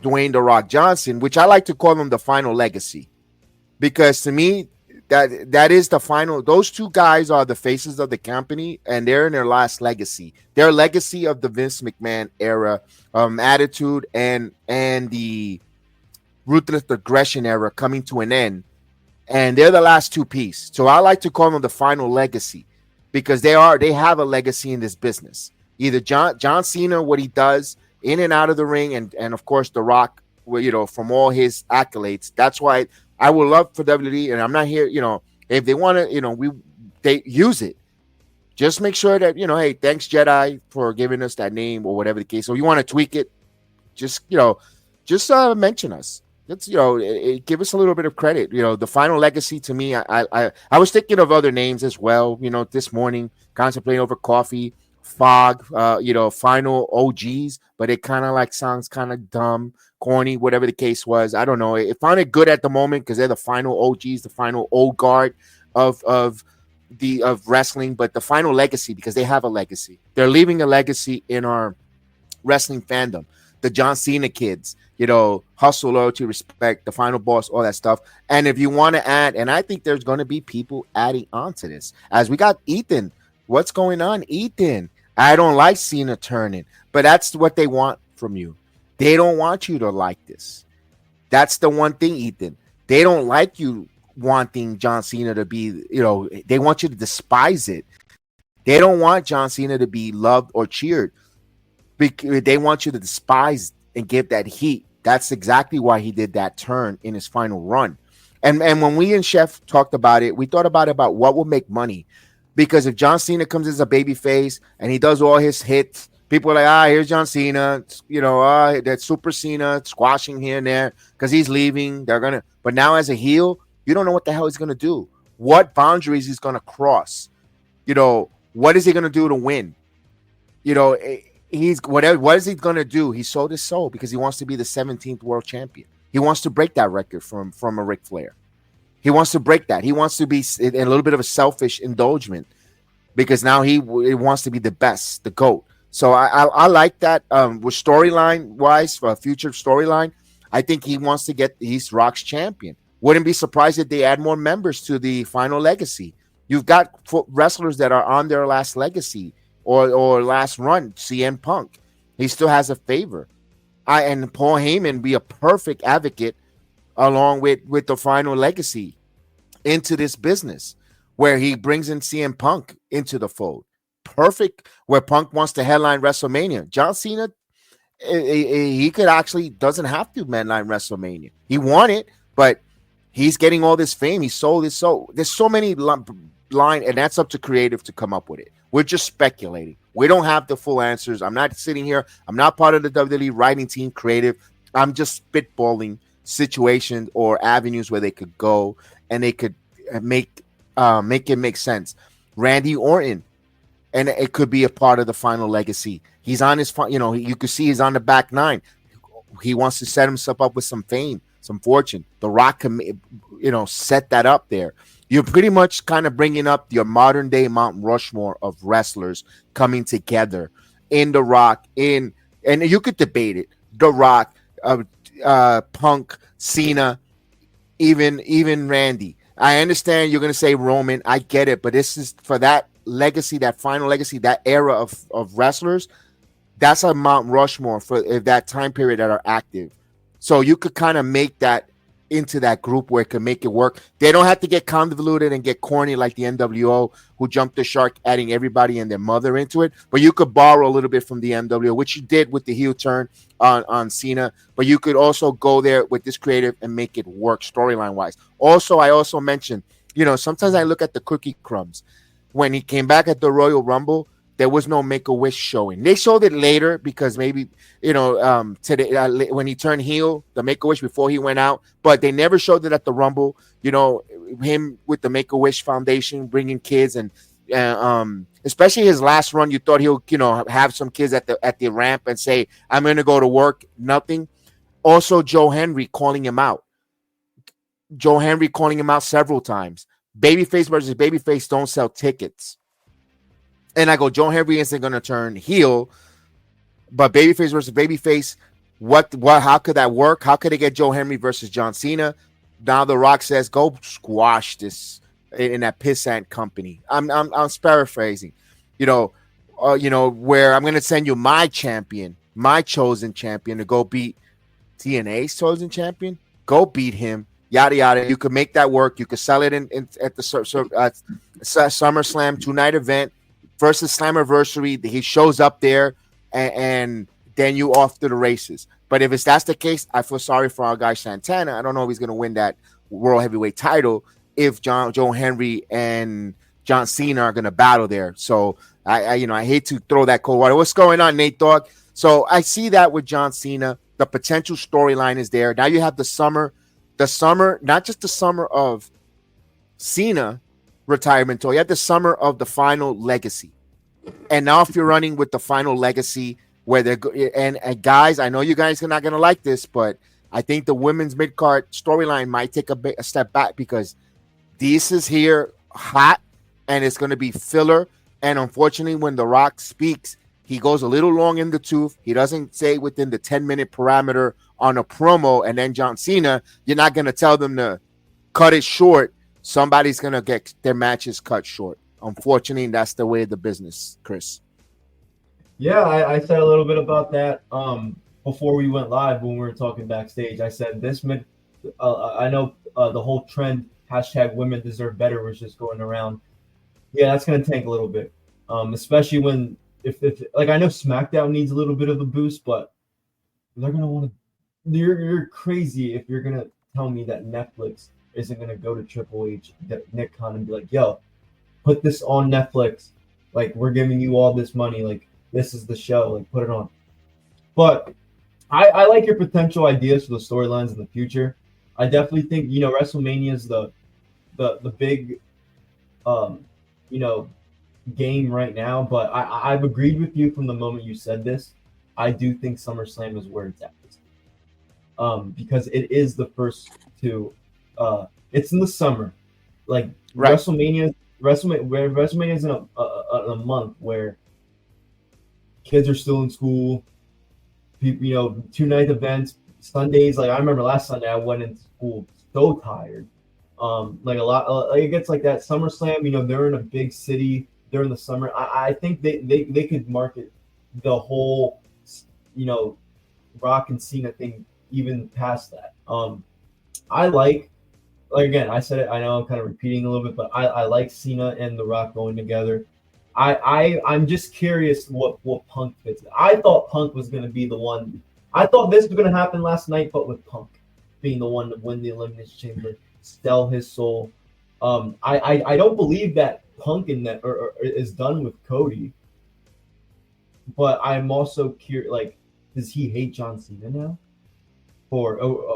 Speaker 1: Dwayne "The Rock" Johnson, which I like to call him the final legacy, because to me that is the final. Those two guys are the faces of the company, and they're in their last legacy. Their legacy of the Vince McMahon era, attitude and the ruthless aggression era coming to an end, and they're the last two pieces. So I like to call them the final legacy, because they have a legacy in this business. Either John Cena, what he does in and out of the ring, and of course The Rock, from all his accolades. That's why I would love for WWE, and I'm not here, if they want to, they use it. Just make sure that, hey, thanks Jedi for giving us that name, or whatever the case. So you want to tweak it, just mention us. Let's, give us a little bit of credit. The final legacy to me, I was thinking of other names as well, this morning, contemplating over coffee. Fog, final OGs, but it kind of sounds kind of dumb, corny, whatever the case was. I don't know. It found it good at the moment because they're the final OGs, the final old guard of the of wrestling, but the final legacy, because they have a legacy. They're leaving a legacy in our wrestling fandom. The John Cena kids, hustle, loyalty, respect, the final boss, all that stuff. And if you want to add, and I think there's going to be people adding on to this, as we got Ethan. What's going on, Ethan? I don't like Cena turning, but that's what they want from you. They don't want you to like this. That's the one thing, Ethan. They don't like you wanting John Cena to be, they want you to despise it. They don't want John Cena to be loved or cheered. They want you to despise and give that heat. That's exactly why he did that turn in his final run. And when we and Chef talked about it, we thought about what will make money. Because if John Cena comes as a babyface and he does all his hits, people are like, here's John Cena, that Super Cena squashing here and there because he's leaving. But now as a heel, you don't know what the hell he's gonna do. What boundaries he's gonna cross. What is he gonna do to win? He's whatever. What is he gonna do? He sold his soul because he wants to be the 17th world champion. He wants to break that record from a Ric Flair. He wants to break that. He wants to be a little bit of a selfish indulgence because now he wants to be the best, the GOAT. So I like that. With storyline wise, for a future storyline, I think he wants to get he's Rock's champion. Wouldn't be surprised if they add more members to the final legacy. You've got wrestlers that are on their last legacy or last run. CM Punk, he still has a favor. And Paul Heyman be a perfect advocate along with the final legacy into this business, where he brings in CM Punk into the fold. Perfect, where Punk wants to headline WrestleMania. John Cena, he could actually doesn't have to headline WrestleMania. He won it, but he's getting all this fame. He sold his soul. There's so many line, and that's up to creative to come up with it. We're just speculating. We don't have the full answers. I'm not sitting here. I'm not part of the WWE writing team, creative. I'm just spitballing situations or avenues where they could go and they could make it make sense. Randy Orton, and it could be a part of the final legacy. He's on his, you could see he's on the back nine. He wants to set himself up with some fame, some fortune. The Rock can, set that up there. You're pretty much kind of bringing up your modern day Mount Rushmore of wrestlers coming together in The Rock, and you could debate it. The Rock, Punk, Cena, even Randy. I understand you're going to say Roman. I get it, but this is for that legacy, that final legacy, that era of wrestlers. That's a Mount Rushmore for that time period that are active. So you could kind of make that into that group where it can make it work. They don't have to get convoluted and get corny like the NWO, who jumped the shark, adding everybody and their mother into it. But you could borrow a little bit from the NWO, which you did with the heel turn on Cena. But you could also go there with this creative and make it work storyline wise. Also, I also mentioned, sometimes I look at the cookie crumbs. When he came back at the Royal Rumble, there was no Make-A-Wish showing. They showed it later because maybe, today when he turned heel, the Make-A-Wish before he went out, but they never showed it at the Rumble. Him with the Make-A-Wish Foundation, bringing kids, and especially his last run, you thought he'll, have some kids at the ramp and say, I'm going to go to work. Nothing. Also, Joe Henry calling him out. Several times. Babyface versus babyface don't sell tickets. And I go, Joe Henry isn't going to turn heel, but babyface versus babyface, what, how could that work? How could they get Joe Henry versus John Cena? Now The Rock says, go squash this in that pissant company. I'm paraphrasing, where I'm going to send you my champion, my chosen champion to go beat TNA's chosen champion. Go beat him. Yada yada. You could make that work. You could sell it at the SummerSlam 2-night event versus Slammiversary. He shows up there, and then you off to the races. But if that's the case, I feel sorry for our guy Santana. I don't know if he's going to win that World Heavyweight title if Joe Henry and John Cena are going to battle there. So I hate to throw that cold water. What's going on, Nate Dogg? So I see that with John Cena, the potential storyline is there. Now you have the summer, not just the summer of Cena retirement tour. You have the summer of the final legacy. And now if you're running with the final legacy where they're and guys, I know you guys are not going to like this, but I think the women's mid-card storyline might take a step back because this is here hot and it's going to be filler. And unfortunately, when The Rock speaks, he goes a little long in the tooth. He doesn't say within the 10-minute parameter on a promo. And then John Cena, you're not going to tell them to cut it short. Somebody's going to get their matches cut short. Unfortunately, that's the way of the business, Chris.
Speaker 2: Yeah, I said a little bit about that before we went live when we were talking backstage. I said I know the whole trend #women deserve better was just going around. Yeah, that's going to tank a little bit, especially when if like I know SmackDown needs a little bit of a boost, but they're going to want to. You're crazy if you're going to tell me that Netflix isn't going to go to Triple H, Nick Khan, and be like, "Yo, put this on Netflix. Like, we're giving you all this money. Like, this is the show. Like, put it on." But I like your potential ideas for the storylines in the future. I definitely think WrestleMania is the big game right now. But I've agreed with you from the moment you said this. I do think SummerSlam is where it's at. Because it is the first to. It's in the summer, like right. WrestleMania is in a month where kids are still in school. 2-night events, Sundays. Like I remember last Sunday, I went into school so tired. Like a lot, it gets like that. SummerSlam, they're in a big city during the summer. I think they could market the whole, Rock and Cena thing even past that. I like again, I said it. I know I'm kind of repeating a little bit, but I like Cena and The Rock going together. I'm just curious what Punk fits. I thought Punk was going to be the one. I thought this was going to happen last night, but with Punk being the one to win the Elimination Chamber, sell his soul. I don't believe that Punk in that or is done with Cody. But I'm also curious. Like, does he hate John Cena now? Or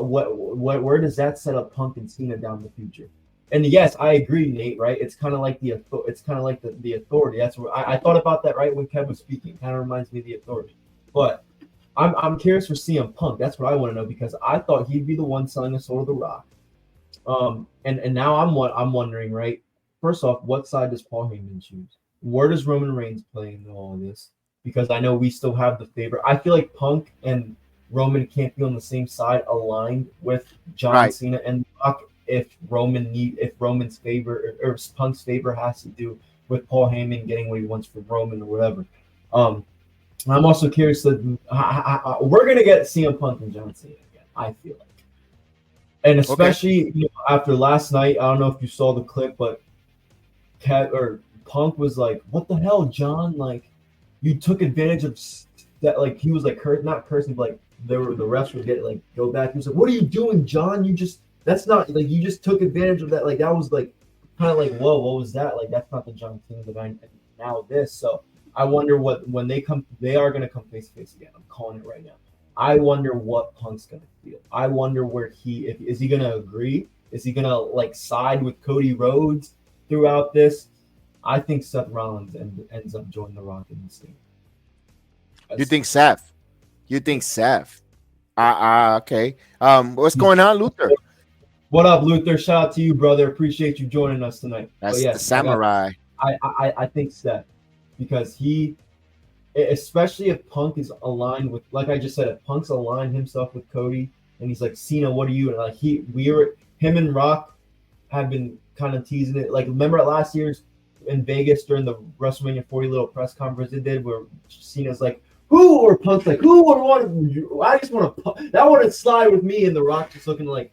Speaker 2: where does that set up Punk and Cena down the future? And yes, I agree, Nate. Right? It's kind of like the authority. That's where I thought about that right when Kev was speaking. Kind of reminds me of the authority. But I'm curious for CM Punk. That's what I want to know because I thought he'd be the one selling the soul of The Rock. And now I'm wondering, right? First off, what side does Paul Heyman choose? Where does Roman Reigns play in all of this? Because I know we still have the favorite. I feel like Punk and Roman can't be on the same side aligned with John Cena and Rock if Roman's favor or Punk's favor has to do with Paul Heyman getting what he wants from Roman or whatever. I'm also curious that we're gonna get CM Punk and John Cena again. I feel like, and especially after last night. I don't know if you saw the clip, but Punk was like, "What the hell, John? Like, you took advantage of that." Like he was like not cursing, but like the refs would get like go back. He was like, "What are you doing, John? That's not like you just took advantage of that." Like that was like kind of like, whoa, what was that? Like that's not the John Cena that I now this. So I wonder when they are gonna come face to face again. I'm calling it right now. I wonder what Punk's gonna feel. I wonder where is he gonna agree? Is he gonna like side with Cody Rhodes throughout this? I think Seth Rollins ends up joining The Rock in this thing.
Speaker 1: You think Seth? Okay. What's going on, Luther?
Speaker 2: What up, Luther? Shout out to you, brother. Appreciate you joining us tonight.
Speaker 1: That's the samurai.
Speaker 2: I think Seth, because especially if Punk is aligned with, like I just said, if Punk's aligned himself with Cody, and he's like, Cena, what are you? And like him and Rock have been kind of teasing it. Like remember last year's in Vegas during the WrestleMania 40 little press conference they did, where Cena's like, who, or Punk's like, who would want to? I just want to. That want to slide with me, and The Rock just looking like,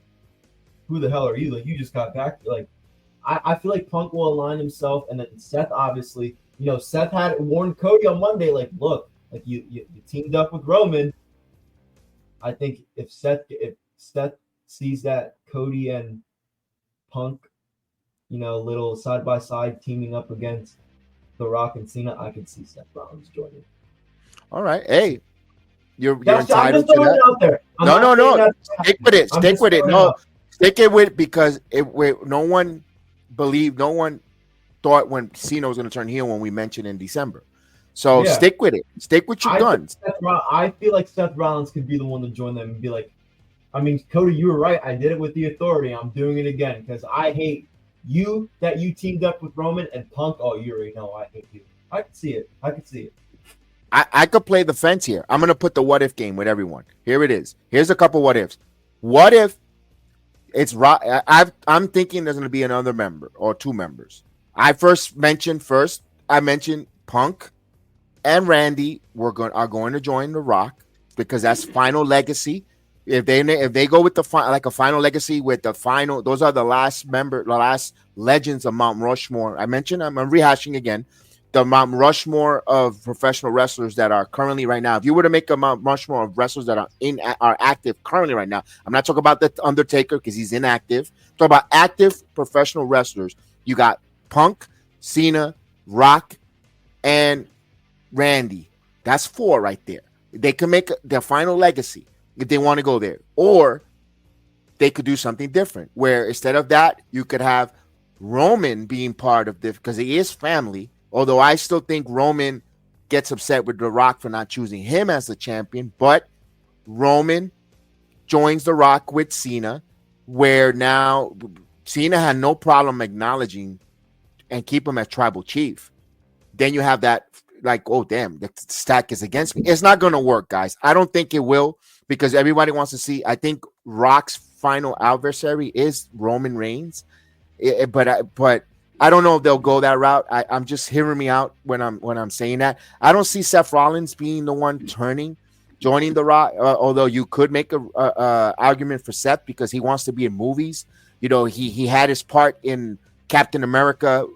Speaker 2: who the hell are you? Like you just got back. Like I feel like Punk will align himself, and then Seth obviously. Seth had warned Cody on Monday, like, look, like you teamed up with Roman. I think if Seth sees that Cody and Punk, little side by side teaming up against The Rock and Cena, I could see Seth Rollins joining.
Speaker 1: All right, hey, you're entitled to that.
Speaker 2: Out there.
Speaker 1: No. Stick with it. No, stick it with because no one thought when Cena was going to turn heel when we mentioned in December. So stick with it. Stick with your guns.
Speaker 2: I feel like Seth Rollins could be the one to join them and be like, I mean, Cody, you were right. I did it with the authority. I'm doing it again because I hate You teamed up with Roman and Punk. Oh, you already know I hate you. I can see it. I can see it.
Speaker 1: I could play the fence here. I'm gonna put the what if game with everyone. Here it is. Here's a couple what ifs. What if it's Rock? I'm thinking there's gonna be another member or two members. I mentioned Punk and Randy are going to join The Rock because that's Final Legacy. If they go with the like a Final Legacy with the final, those are the last legends of Mount Rushmore. I'm rehashing again the Mount Rushmore of professional wrestlers that are currently right now. If you were to make a Mount Rushmore of wrestlers that are active currently right now, I'm not talking about the Undertaker because he's inactive. I'm talking about active professional wrestlers. You got Punk, Cena, Rock, and Randy. That's 4 right there. They can make their Final Legacy if they want to go there, or they could do something different where instead of that, you could have Roman being part of this because he is family. Although I still think Roman gets upset with The Rock for not choosing him as the champion, but Roman joins The Rock with Cena, where now Cena had no problem acknowledging and keep him as tribal chief. Then you have that like, oh damn, the stack is against me. It's not going to work, guys. I don't think it will because everybody wants to see. I think Rock's final adversary is Roman Reigns, but I don't know if they'll go that route. I'm just hearing me out when I'm saying that. I don't see Seth Rollins being the one joining The Rock. Although you could make a argument for Seth because he wants to be in movies. You know, he had his part in Captain America,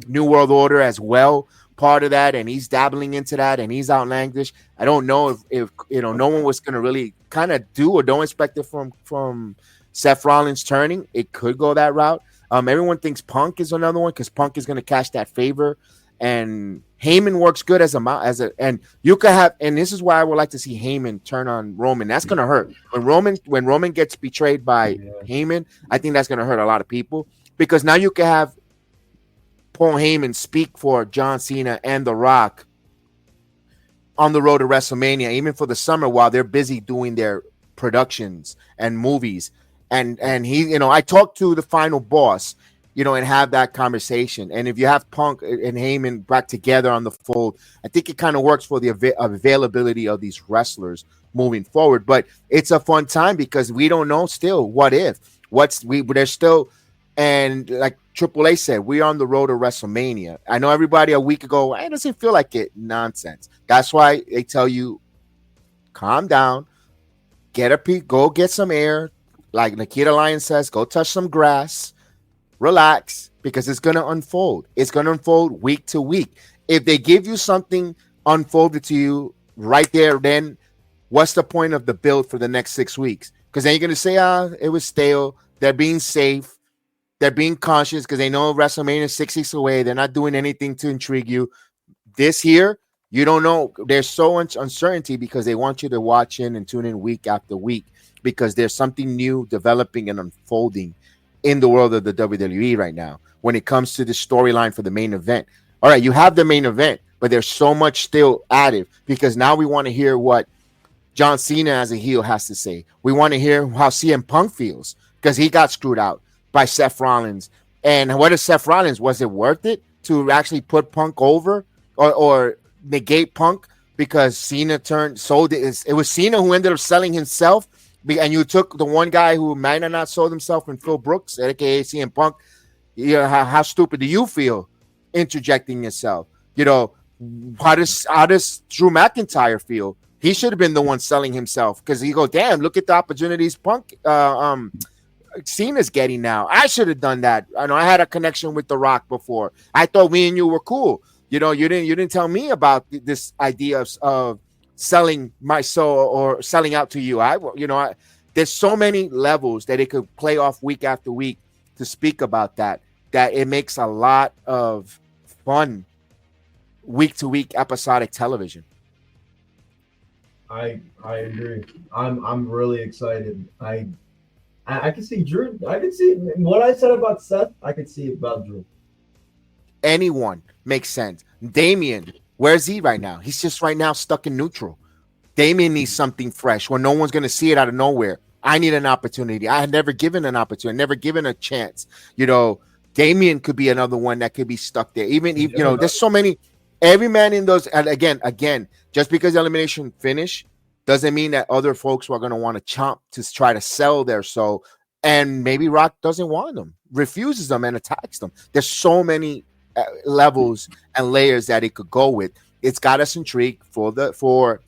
Speaker 1: New World Order as well. Part of that, and he's dabbling into that, and he's outlandish. I don't know if no one was going to really kind of do or don't expect it from Seth Rollins turning. It could go that route. Everyone thinks Punk is another one because Punk is going to catch that favor, and Heyman works good as and you could have, and this is why I would like to see Heyman turn on Roman. That's going to hurt when Roman gets betrayed by Heyman. I think that's going to hurt a lot of people because now you can have Paul Heyman speak for John Cena and The Rock on the road to WrestleMania, even for the summer while they're busy doing their productions and movies. And he, I talked to the final boss, and have that conversation. And if you have Punk and Heyman back together on the fold, I think it kind of works for the availability of these wrestlers moving forward. But it's a fun time because we don't know still what if. There's still, and like Triple A said, we're on the road to WrestleMania. I know everybody a week ago, it doesn't feel like it. Nonsense. That's why they tell you, calm down, go get some air. Like Nikita Lyons says, go touch some grass, relax, because it's going to unfold. It's going to unfold week to week. If they give you something unfolded to you right there, then what's the point of the build for the next 6 weeks? Because then you're going to say, it was stale. They're being safe. They're being cautious because they know WrestleMania is 6 weeks away. They're not doing anything to intrigue you. This here, you don't know. There's so much uncertainty because they want you to watch in and tune in week after week because there's something new developing and unfolding in the world of the WWE right now when it comes to the storyline for the main event. All right, you have the main event, but there's so much still added because now we want to hear what John Cena as a heel has to say. We want to hear how CM Punk feels because he got screwed out by Seth Rollins. And what is Seth Rollins? Was it worth it to actually put Punk over or negate Punk because Cena sold it? It was Cena who ended up selling himself, and you took the one guy who might have not sold himself in Phil Brooks, aka CM Punk. How stupid do you feel interjecting yourself? How does Drew McIntyre feel? He should have been the one selling himself because he go, damn, look at the opportunities Punk Cena's getting now. I should have done that. I know I had a connection with The Rock before. I thought me and you were cool. You didn't tell me about this idea of selling my soul or selling out to you. There's so many levels that it could play off week after week to speak about that it makes a lot of fun week to week episodic television.
Speaker 2: I agree. I'm really excited. I can see Drew. I can see what I said about Seth. I can see about Drew.
Speaker 1: Anyone makes sense. Damian, where's he right now? He's just right now stuck in neutral. Damian needs something fresh where no one's going to see it out of nowhere. I need an opportunity. I had never given an opportunity, never given a chance. You know, Damien could be another one that could be stuck there. Even you know, there's so many. Every man in those, and again, just because elimination finish doesn't mean that other folks are going to want to chomp to try to sell their soul. And maybe Rock doesn't want them, refuses them, and attacks them. There's so many levels and layers that it could go with. It's got us intrigued for the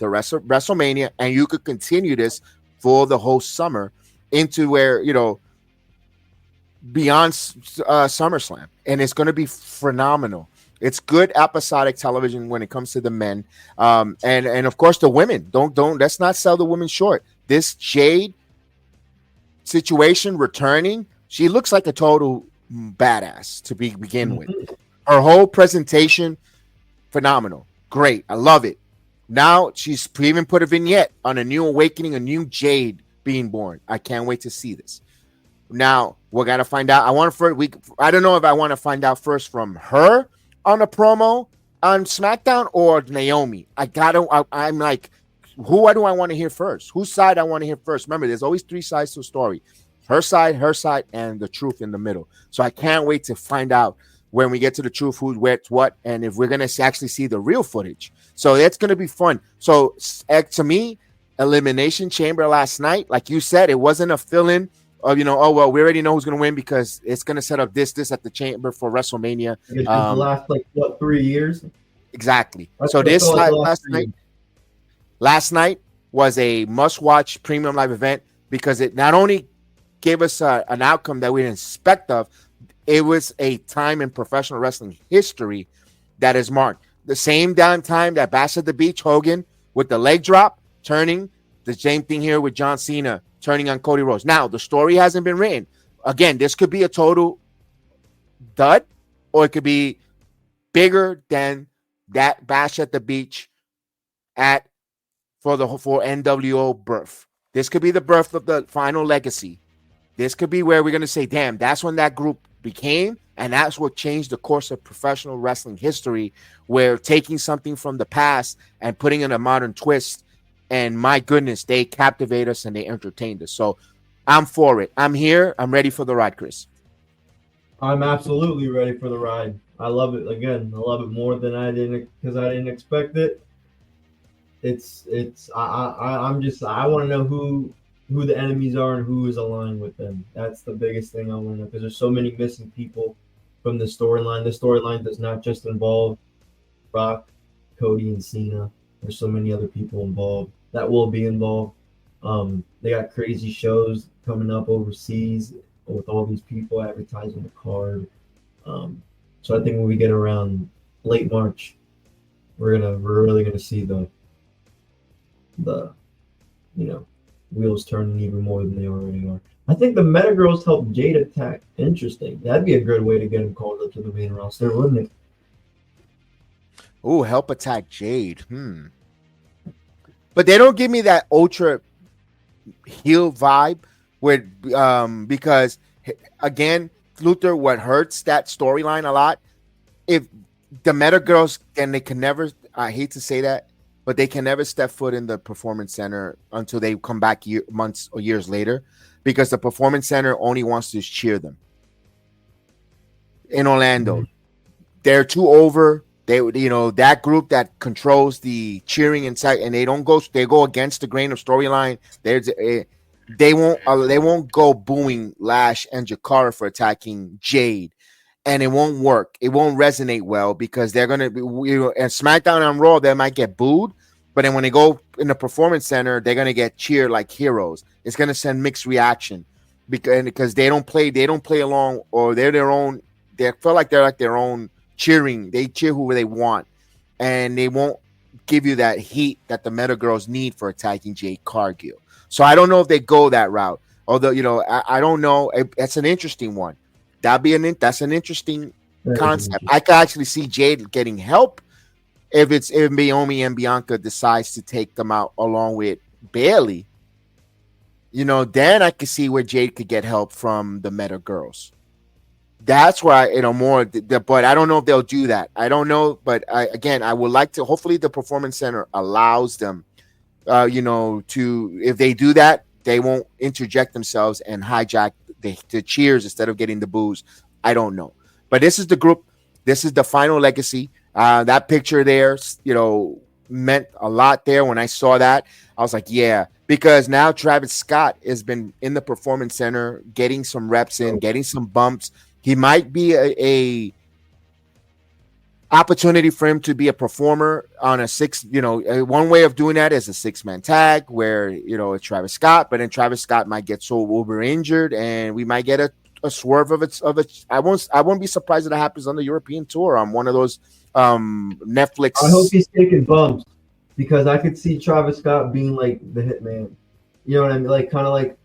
Speaker 1: rest of WrestleMania, and you could continue this for the whole summer into where, you know, beyond SummerSlam, and it's going to be phenomenal. It's good episodic television when it comes to the men, and of course the women. Don't let's not sell the women short. This Jade situation returning, she looks like a total badass to begin with. Her whole presentation, phenomenal, great. I love it. Now she's even put a vignette on a new awakening, a new Jade being born. I can't wait to see this. Now we got to find out. I don't know if I want to find out first from her on a promo on SmackDown or Naomi. I'm like, who do I want to hear first? Whose side I want to hear first? Remember, there's always three sides to a story: her side, and the truth in the middle. So I can't wait to find out when we get to the truth, who's what, and if we're gonna actually see the real footage. So it's gonna be fun. So to me, Elimination Chamber last night, like you said, it wasn't a fill-in of, you know, oh well, we already know who's gonna win because it's gonna set up this at the Chamber for WrestleMania.
Speaker 2: Last 3 years.
Speaker 1: Exactly. So this last night was a must-watch premium live event because it not only gave us an outcome that we didn't expect of, it was a time in professional wrestling history that is marked. The same damn time that Bash at the Beach, Hogan with the leg drop, turning. The same thing here with John Cena turning on Cody Rhodes. Now, the story hasn't been written. Again, this could be a total dud, or it could be bigger than that Bash at the Beach for NWO birth. This could be the birth of the final legacy. This could be where we're going to say, damn, that's when that group became, and that's what changed the course of professional wrestling history, where taking something from the past and putting in a modern twist, and my goodness, they captivate us and they entertained us. So I'm for it. I'm here. I'm ready for the ride, Chris.
Speaker 2: I'm absolutely ready for the ride. I love it. Again, I love it more than I didn't expect it. I want to know who the enemies are and who is aligned with them. That's the biggest thing I want to know, because there's so many missing people from the storyline. The storyline does not just involve Rock, Cody, and Cena. There's so many other people involved that will be involved. They got crazy shows coming up overseas with all these people advertising the card. So I think when we get around late March, we're really gonna see the wheels turning even more than they already are. I think the Meta Girls help Jade attack. Interesting. That'd be a good way to get him called up to the main roster, wouldn't it?
Speaker 1: Ooh, help attack Jade. But they don't give me that ultra heel vibe with because again, Luther, what hurts that storyline a lot, if the Meta Girls, and they can never, I hate to say that, but they can never step foot in the Performance Center until they come back months or years later, because the Performance Center only wants to cheer them. In Orlando, they're too over. They, that group that controls the cheering inside, and they go against the grain of storyline. They won't go booing Lash and Jakara for attacking Jade, and it won't work. It won't resonate well because they're gonna be, and SmackDown and Raw, they might get booed, but then when they go in the Performance Center, they're gonna get cheered like heroes. It's gonna send mixed reaction because they don't play along, or they're their own. They feel like they're like their own cheering. They cheer who they want, and they won't give you that heat that the Meta Girls need for attacking Jade Cargill. So I don't know if they go that route. Although, I don't know. That's an interesting one. That's an interesting concept. I could actually see Jade getting help if Naomi and Bianca decides to take them out along with Bayley. Then I could see where Jade could get help from the Meta Girls. That's why but I don't know if they'll do that. I don't know, but I would like to. Hopefully, the Performance Center allows them, to, if they do that, they won't interject themselves and hijack the cheers instead of getting the boos. I don't know. But this is the group. This is the final legacy. That picture there, meant a lot there. When I saw that, I was like, yeah, because now Travis Scott has been in the Performance Center, getting some reps in, getting some bumps. He might be a opportunity for him to be a performer on a one way of doing that is a 6-man tag where, it's Travis Scott, but then Travis Scott might get so uber injured and we might get a swerve of it. I won't be surprised if it happens on the European tour on one of those Netflix.
Speaker 2: I hope he's taking bumps because I could see Travis Scott being like the hitman. You know what I mean? Like kind of like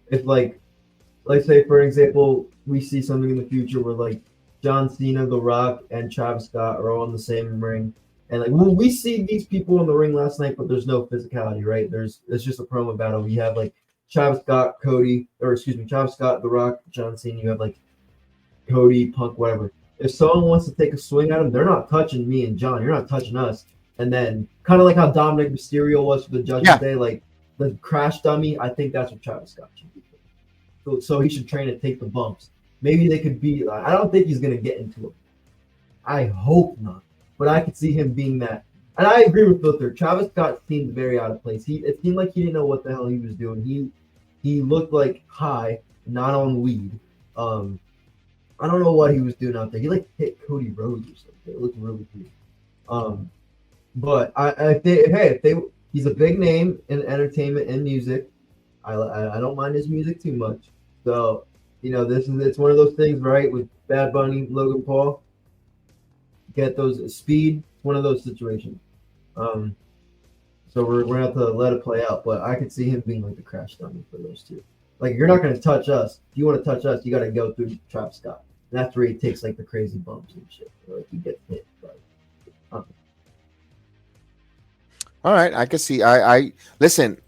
Speaker 2: if like say for example we see something in the future where like John Cena, The Rock, and Travis Scott are all in the same ring, and like we see these people in the ring last night, but there's no physicality, right? It's just a promo battle. You have like Travis Scott, Travis Scott, The Rock, John Cena. You have like Cody, Punk, whatever. If someone wants to take a swing at him, they're not touching me and John. You're not touching us. And then kind of like how Dominic Mysterio was for the Judgment Day, like the crash dummy. I think that's what Travis Scott should be. So he should train to take the bumps. Maybe they could be. I don't think he's gonna get into it. I hope not. But I could see him being that. And I agree with Luther. Travis Scott seemed very out of place. It seemed like he didn't know what the hell he was doing. He looked like high, not on weed. I don't know what he was doing out there. He like hit Cody Rhodes or something. It looked really weird. But he's a big name in entertainment and music. I don't mind his music too much. So it's one of those things, right? With Bad Bunny, Logan Paul, get those speed. One of those situations. So we're gonna have to let it play out. But I could see him being like the crash dummy for those two. Like you're not gonna touch us. If you want to touch us, you got to go through Travis Scott. And that's where he takes like the crazy bumps and shit. Like he gets hit. But,
Speaker 1: All right, I can see. I listen.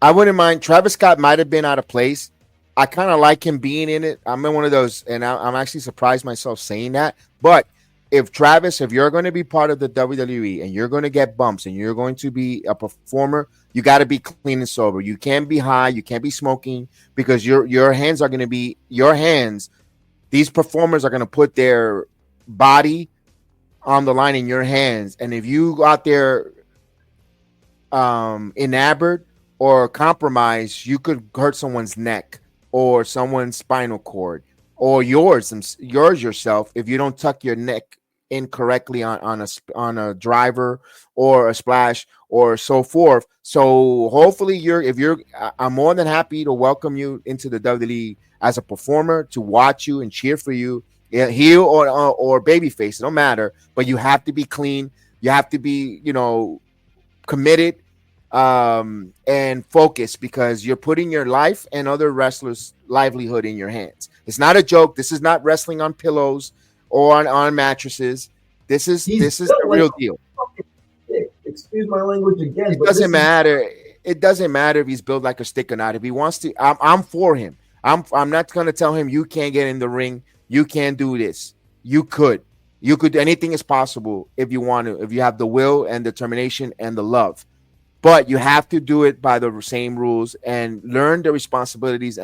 Speaker 1: I wouldn't mind. Travis Scott might have been out of place. I kind of like him being in it. I'm in one of those, and I'm actually surprised myself saying that. But if you're going to be part of the WWE and you're going to get bumps and you're going to be a performer, you got to be clean and sober. You can't be high. You can't be smoking because your hands are going to be your hands. These performers are going to put their body on the line in your hands, and if you go out there enamored or compromised, you could hurt someone's neck or someone's spinal cord or yours yourself if you don't tuck your neck in correctly on a driver or a splash or so forth. So hopefully I'm more than happy to welcome you into the WWE as a performer, to watch you and cheer for you, heel or babyface, it don't matter, but you have to be clean. You have to be, committed and focused because you're putting your life and other wrestlers' livelihood in your hands. It's not a joke. This is not wrestling on pillows or on mattresses. This is the real deal.
Speaker 2: Excuse my language again.
Speaker 1: It doesn't matter. It doesn't matter if he's built like a stick or not. If he wants to, I'm for him. I'm not going to tell him you can't get in the ring. You can't do this. You could. Anything is possible if you want to. If you have the will and determination and the love. But you have to do it by the same rules and learn the responsibilities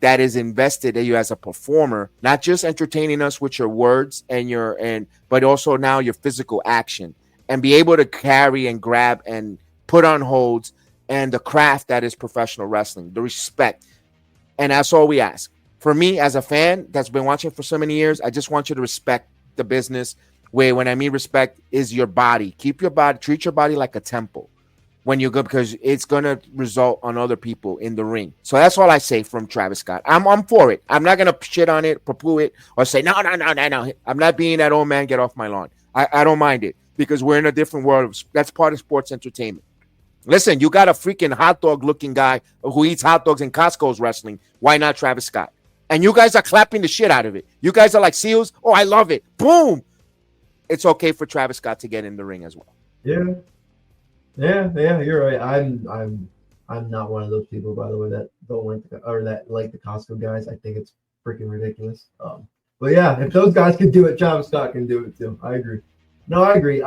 Speaker 1: that is invested in you as a performer, not just entertaining us with your words but also now your physical action, and be able to carry and grab and put on holds and the craft that is professional wrestling, the respect. And that's all we ask. For me, as a fan that's been watching for so many years, I just want you to respect the business. When I mean respect is your body. Treat your body like a temple when you go, because it's going to result on other people in the ring. So that's all I say from Travis Scott. I'm for it. I'm not going to shit on it, poo it, or say, no. I'm not being that old man, get off my lawn. I don't mind it because we're in a different world. That's part of sports entertainment. Listen, you got a freaking hot dog looking guy who eats hot dogs in Costco's wrestling. Why not Travis Scott? And you guys are clapping the shit out of it. You guys are like seals. Oh, I love it. Boom. It's okay for Travis Scott to get in the ring as well.
Speaker 2: Yeah, you're right. I'm not one of those people, by the way, that don't like the Costco guys. I think it's freaking ridiculous. But yeah, if those guys can do it, Travis Scott can do it too. I agree. No, I agree.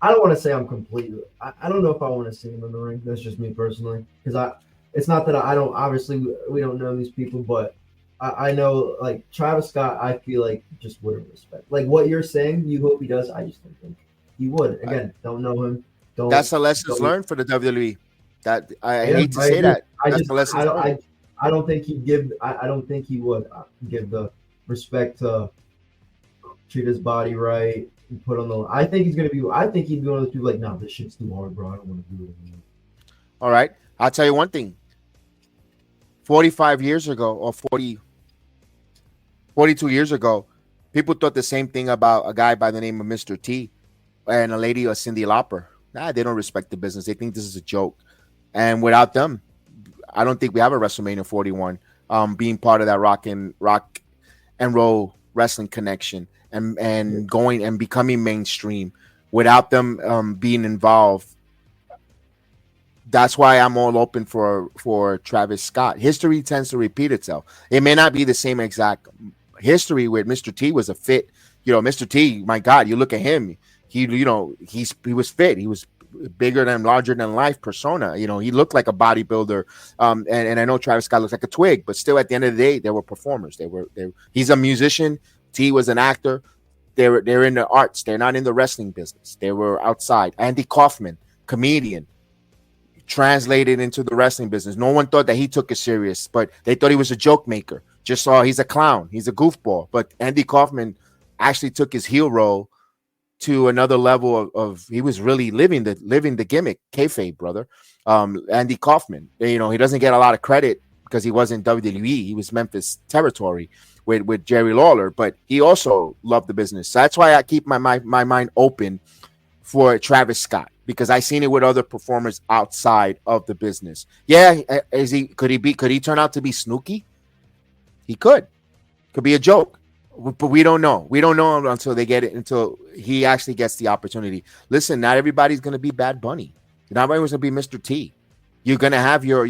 Speaker 2: I don't want to say I'm completely. I don't know if I want to see him in the ring. That's just me personally, because It's not that I don't. Obviously, we don't know these people, but I know like Travis Scott. I feel like just wouldn't respect. Like what you're saying, you hope he does. I just don't think he would.
Speaker 1: I,
Speaker 2: Again, don't know him.
Speaker 1: that's
Speaker 2: Don't
Speaker 1: the lessons
Speaker 2: don't.
Speaker 1: learned for the WWE. That I
Speaker 2: Yeah,
Speaker 1: hate to
Speaker 2: I
Speaker 1: say
Speaker 2: agree.
Speaker 1: that. That's the lessons learned.
Speaker 2: I don't think he'd give. I don't think he would give the respect to treat his body right and put on the. I think he's gonna be. I think he'd be one of those people like, no, this shit's too hard, bro. I don't want to do it anymore.
Speaker 1: All right. I'll tell you one thing. 45 years ago or 42 years ago, people thought the same thing about a guy by the name of Mr. T and a lady, Cindy Lauper. Nah, they don't respect the business. They think this is a joke. And without them, I don't think we have a WrestleMania 41 being part of that rock and roll wrestling connection and going and becoming mainstream. Without them being involved, that's why I'm all open for Travis Scott. History tends to repeat itself. It may not be the same exact history where Mr. T was a fit. You know, Mr. T, my God, you look at him. He was fit. He was bigger than larger than life persona. You know, he looked like a bodybuilder. And I know Travis Scott looks like a twig, but still at the end of the day, they were performers. He's a musician. T was an actor. They're in the arts. They're not in the wrestling business. They were outside. Andy Kaufman, comedian, translated into the wrestling business. No one thought that he took it serious, but they thought he was a joke maker. Just saw he's a clown. He's a goofball. But Andy Kaufman actually took his heel role to another level of he was really living the gimmick, kayfabe, brother. Andy Kaufman, you know, he doesn't get a lot of credit because he wasn't WWE. He was Memphis territory with Jerry Lawler, but he also loved the business. So that's why I keep my mind open for Travis Scott, because I seen it with other performers outside of the business. Yeah, could he turn out to be Snooki? He could be a joke, but we don't know. We don't know until he actually gets the opportunity. Listen, not everybody's gonna be Bad Bunny. Not everyone's gonna be Mr. T. You're gonna have your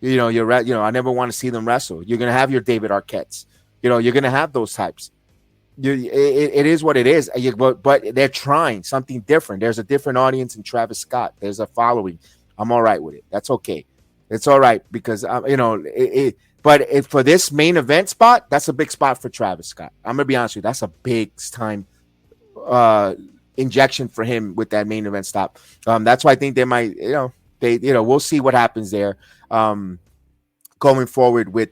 Speaker 1: I never want to see them wrestle. You're gonna have your David Arquettes. You know, you're gonna have those types. It is what it is, but they're trying something different. There's a different audience in Travis Scott. There's a following. I'm all right with it. That's okay. It's all right because But for this main event spot, that's a big spot for Travis Scott. I'm gonna be honest with you. That's a big time injection for him with that main event stop. That's why I think they might. We'll see what happens there. Going forward with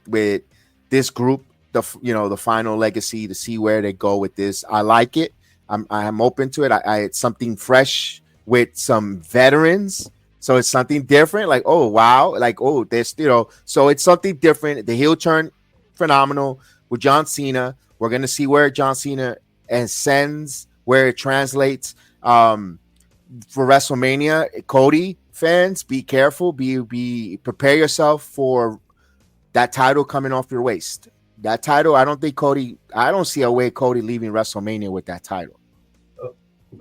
Speaker 1: this group, the final legacy, to see where they go with this. I like it. I'm open to it. It's something fresh with some veterans. So it's something different. Like, oh, wow. Like, oh, there's, so it's something different. The heel turn, phenomenal with John Cena. We're going to see where John Cena ascends, where it translates. For WrestleMania, Cody fans, be careful. Prepare yourself for that title coming off your waist. That title, I don't see a way Cody leaving WrestleMania with that title.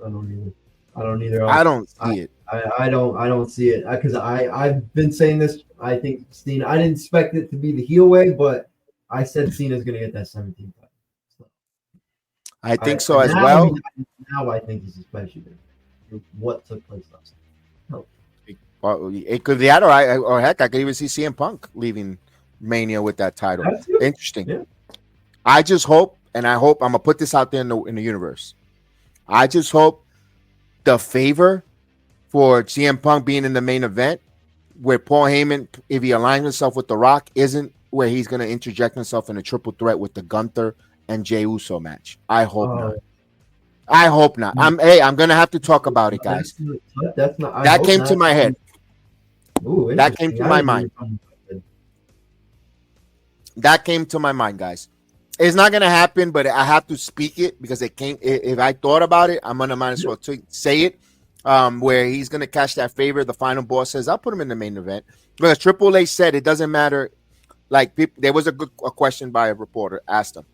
Speaker 2: I don't either.
Speaker 1: I don't see it.
Speaker 2: I don't see it because I've been saying this. I think Cena. I didn't expect it to be the heel way, but I said Cena's going to get that 17th title. So
Speaker 1: I think so as well.
Speaker 2: Now I think he's especially good. What took place last night?
Speaker 1: Well, it could be that, or heck, I could even see CM Punk leaving Mania with that title. Interesting. Yeah. I just hope, and I hope I'm gonna put this out there in the universe. I just hope the favor for CM Punk being in the main event, where Paul Heyman, if he aligns himself with The Rock, isn't where he's going to interject himself in a triple threat with the Gunther and Jey Uso match. I hope not. I hope not. I'm going to have to talk about it, guys. That came to my head.
Speaker 2: Ooh,
Speaker 1: that came to my mind. That came to my mind, guys. It's not going to happen, but I have to speak it because it came. If I thought about it, I'm going to might as well say it. Where he's going to catch that favor. The final boss says, I'll put him in the main event. Because Triple H said it doesn't matter. Like, there was a question by a reporter, asked him,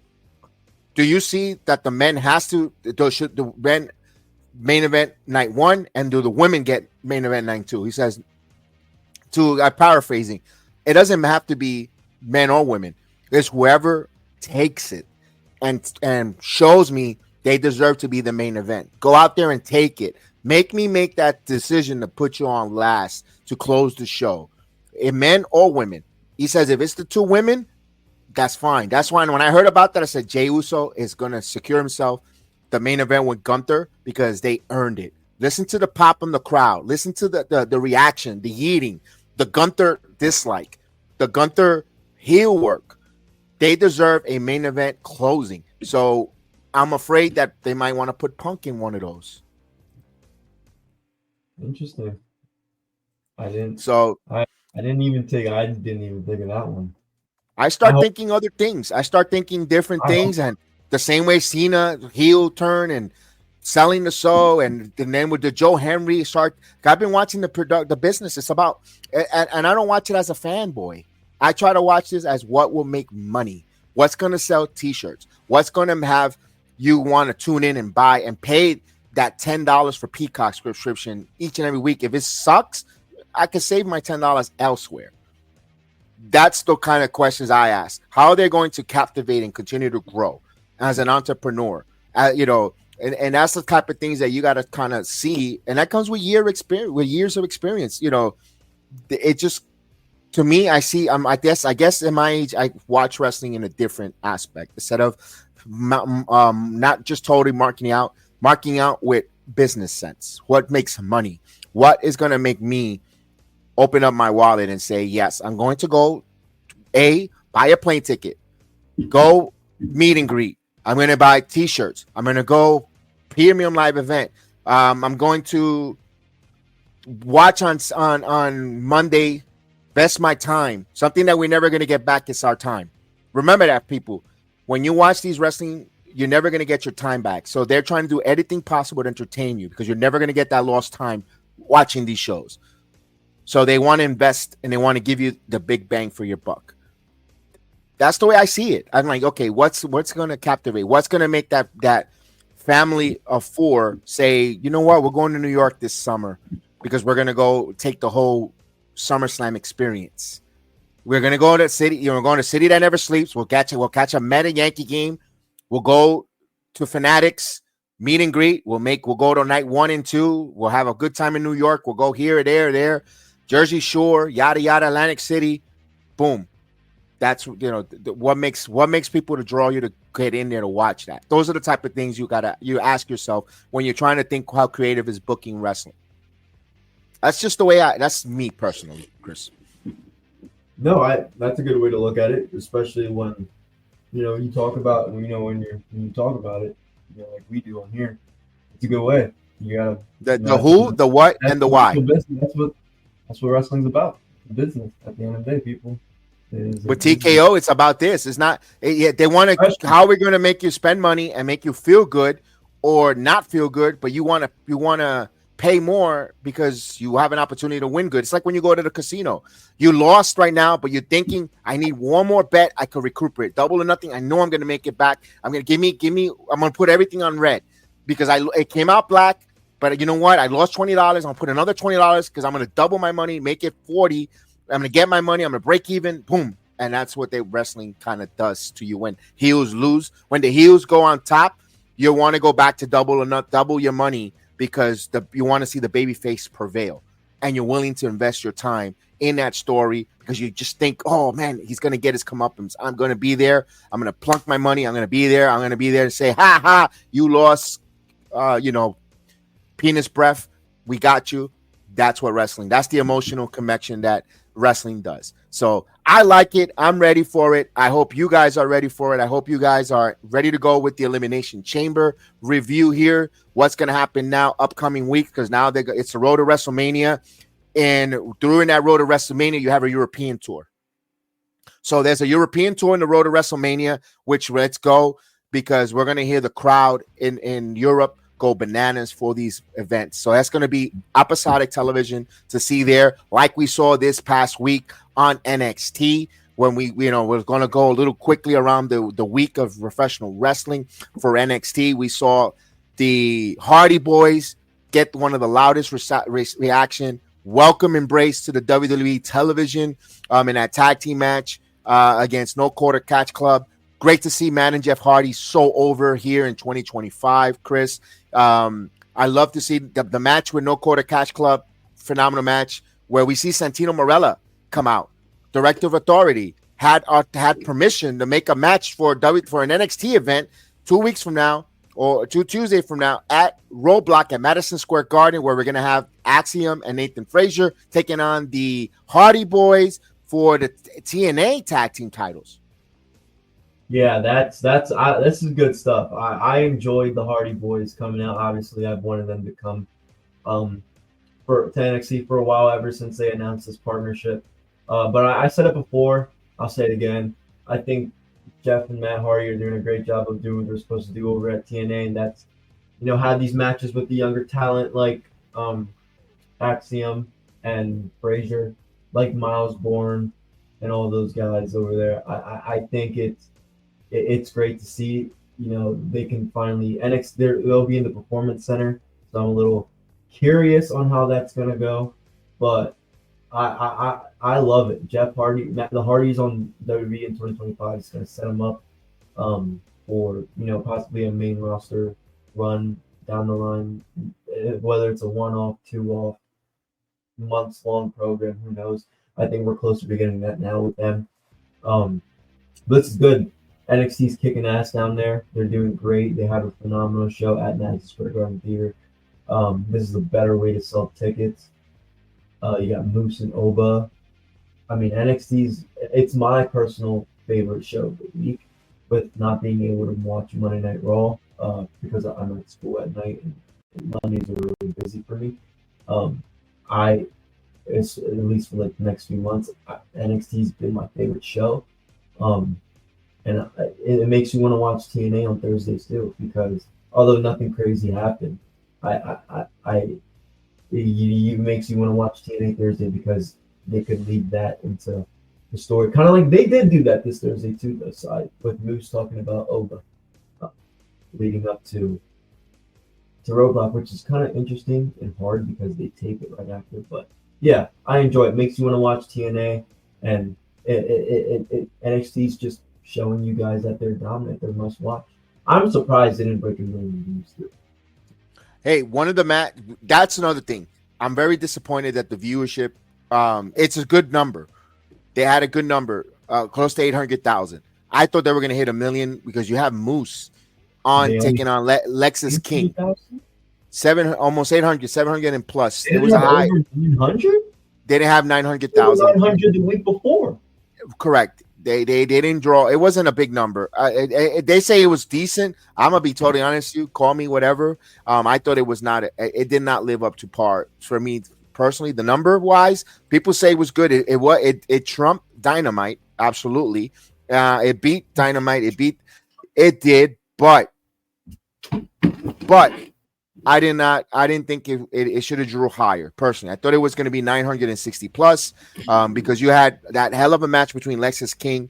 Speaker 1: do you see that the men should the men main event night 1 and do the women get main event night 2? He says, paraphrasing, it doesn't have to be men or women. It's whoever takes it and shows me They deserve to be the main event. Go out there and take it. Make me make that decision to put you on last to close the show. Men or women. He says if it's the two women, that's fine. That's why when I heard about that, I said Jey Uso is going to secure himself the main event with Gunther because they earned it. Listen to the pop in the crowd. Listen to the reaction, the yeeting, the Gunther dislike, the Gunther heel work. They deserve a main event closing. So I'm afraid that they might want to put Punk in one of those.
Speaker 2: Interesting. I didn't even think of that one.
Speaker 1: I start thinking other things. I start thinking different things, and the same way Cena heel turn and selling the show, and then with the Joe Henry start. I've been watching the business. It's about, and I don't watch it as a fanboy. I try to watch this as what will make money. What's going to sell T-shirts? What's going to have you want to tune in and buy and pay that $10 for Peacock subscription each and every week? If it sucks, I can save my $10 elsewhere. That's the kind of questions I ask. How are they going to captivate and continue to grow as an entrepreneur? And that's the type of things that you got to kind of see, and that comes with years of experience. It just, to me, I see. I guess in my age, I watch wrestling in a different aspect instead of not just totally marking out with business sense. What makes money? What is going to make me open up my wallet and say, yes, I'm going to go buy a plane ticket, go meet and greet. I'm going to buy T-shirts. I'm going to go premium live event. I'm going to watch on Monday, best my time. Something that we're never going to get back is our time. Remember that, people. When you watch these wrestling, you're never going to get your time back. So they're trying to do everything possible to entertain you because you're never going to get that lost time watching these shows. So they want to invest and they want to give you the big bang for your buck. That's the way I see it. I'm like, okay, what's going to captivate? What's going to make that family of four say, you know what, we're going to New York this summer because we're going to go take the whole SummerSlam experience. We're going to go to the city. We're going to a city that never sleeps. We'll catch a Meta Yankee game. We'll go to Fanatics, meet and greet. We'll go to night 1 and 2. We'll have a good time in New York. We'll go here, there. Jersey Shore, yada yada, Atlantic City, boom. That's what makes people to draw you to get in there to watch that. Those are the type of things you ask yourself when you're trying to think how creative is booking wrestling. That's just the way that's me personally, Chris.
Speaker 2: No, that's a good way to look at it, especially when you talk about when you talk about it, like we do on here. It's a good way. You gotta
Speaker 1: the who, the what, and the why.
Speaker 2: That's what wrestling's about. Business at the end of the day, people.
Speaker 1: With TKO, it's about this. It's not. They want to. How we're going to make you spend money and make you feel good, or not feel good, but you want to pay more because you have an opportunity to win good. It's like when you go to the casino. You lost right now, but you're thinking, I need one more bet. I could recuperate. Double or nothing. I know I'm going to make it back. I'm going to give me. I'm going to put everything on red because it came out black. But you know what? I lost $20. I'm gonna put another $20 because I'm gonna double my money, make it 40. I'm gonna get my money. I'm gonna break even. Boom, and that's what wrestling kind of does to you when heels lose. When the heels go on top, you want to go back to double your money because you want to see the babyface prevail, and you're willing to invest your time in that story because you just think, oh man, he's gonna get his comeuppance. I'm gonna be there. I'm gonna plunk my money. I'm gonna be there. I'm gonna be there to say, ha ha, you lost. Penis breath, we got you. That's what wrestling. That's the emotional connection that wrestling does. So I like it. I'm ready for it. I hope you guys are ready for it. I hope you guys are ready to go with the Elimination Chamber review here. What's going to happen now, upcoming week, because now it's the road to WrestleMania. And during that road to WrestleMania, you have a European tour. So there's a European tour in the road to WrestleMania, which let's go because we're going to hear the crowd in Europe go bananas for these events. So that's going to be episodic television to see there, like we saw this past week on NXT when we're going to go a little quickly around the week of professional wrestling for NXT. We saw the Hardy Boys get one of the loudest reaction, welcome embrace to the WWE television in that tag team match against No Quarter Catch Club. Great to see Matt and Jeff Hardy so over here in 2025, Chris. I love to see the match with No Quarter Cash Club, phenomenal match, where we see Santino Marella come out. Director of Authority had permission to make a match for an NXT event 2 weeks from now, or 2 Tuesday from now, at Roadblock at Madison Square Garden, where we're going to have Axiom and Nathan Frazier taking on the Hardy Boys for the TNA tag team titles.
Speaker 2: Yeah, this is good stuff. I enjoyed the Hardy Boys coming out. Obviously, I've wanted them to come for NXT for a while, ever since they announced this partnership. But I said it before, I'll say it again. I think Jeff and Matt Hardy are doing a great job of doing what they're supposed to do over at TNA, and that's, have these matches with the younger talent like Axiom and Frazier, like Miles Bourne and all those guys over there. I think it's great to see. They can finally they'll be in the Performance Center, so I'm a little curious on how that's gonna go, but I love it. Jeff Hardy, the Hardys on WWE in 2025 is gonna set them up for possibly a main roster run down the line, whether it's a 1-off, 2-off, months long program, who knows. I think we're closer to getting that now with them. This is good. NXT's kicking ass down there. They're doing great. They have a phenomenal show at Madison Square Garden Theater. This is a better way to sell tickets. You got Moose and Oba. I mean, it's my personal favorite show of the week, with not being able to watch Monday Night Raw because I'm at school at night and Mondays are really busy for me. It's at least for like the next few months, NXT's been my favorite show. And it makes you want to watch TNA on Thursdays too, because although nothing crazy happened, it makes you want to watch TNA Thursday, because they could lead that into the story. Kind of like they did do that this Thursday too, though, side with Moose talking about Oba leading up to Roadblock, which is kind of interesting and hard because they tape it right after. But yeah, I enjoy it. Makes you want to watch TNA, and NXT's just showing you guys that they're dominant. They're must watch. I'm surprised they didn't break a million views through.
Speaker 1: Hey, one of the that's another thing. I'm very disappointed that the viewership, it's a good number. They had a good number, close to 800,000. I thought they were going to hit 1 million because you have Moose taking on Lexus King. 700 and plus. It was a high.
Speaker 2: 900?
Speaker 1: They didn't have 900,000.
Speaker 2: 900 the week before.
Speaker 1: Correct. They didn't draw. It wasn't a big number. They say it was decent. I'm gonna be totally honest with you. Call me whatever. I thought it was not. It did not live up to par for me personally. The number wise, people say it was good. It trumped Dynamite. Absolutely. It beat Dynamite. It did. But I didn't think it should have drew higher. Personally, I thought it was going to be 960 plus, because you had that hell of a match between Lexus King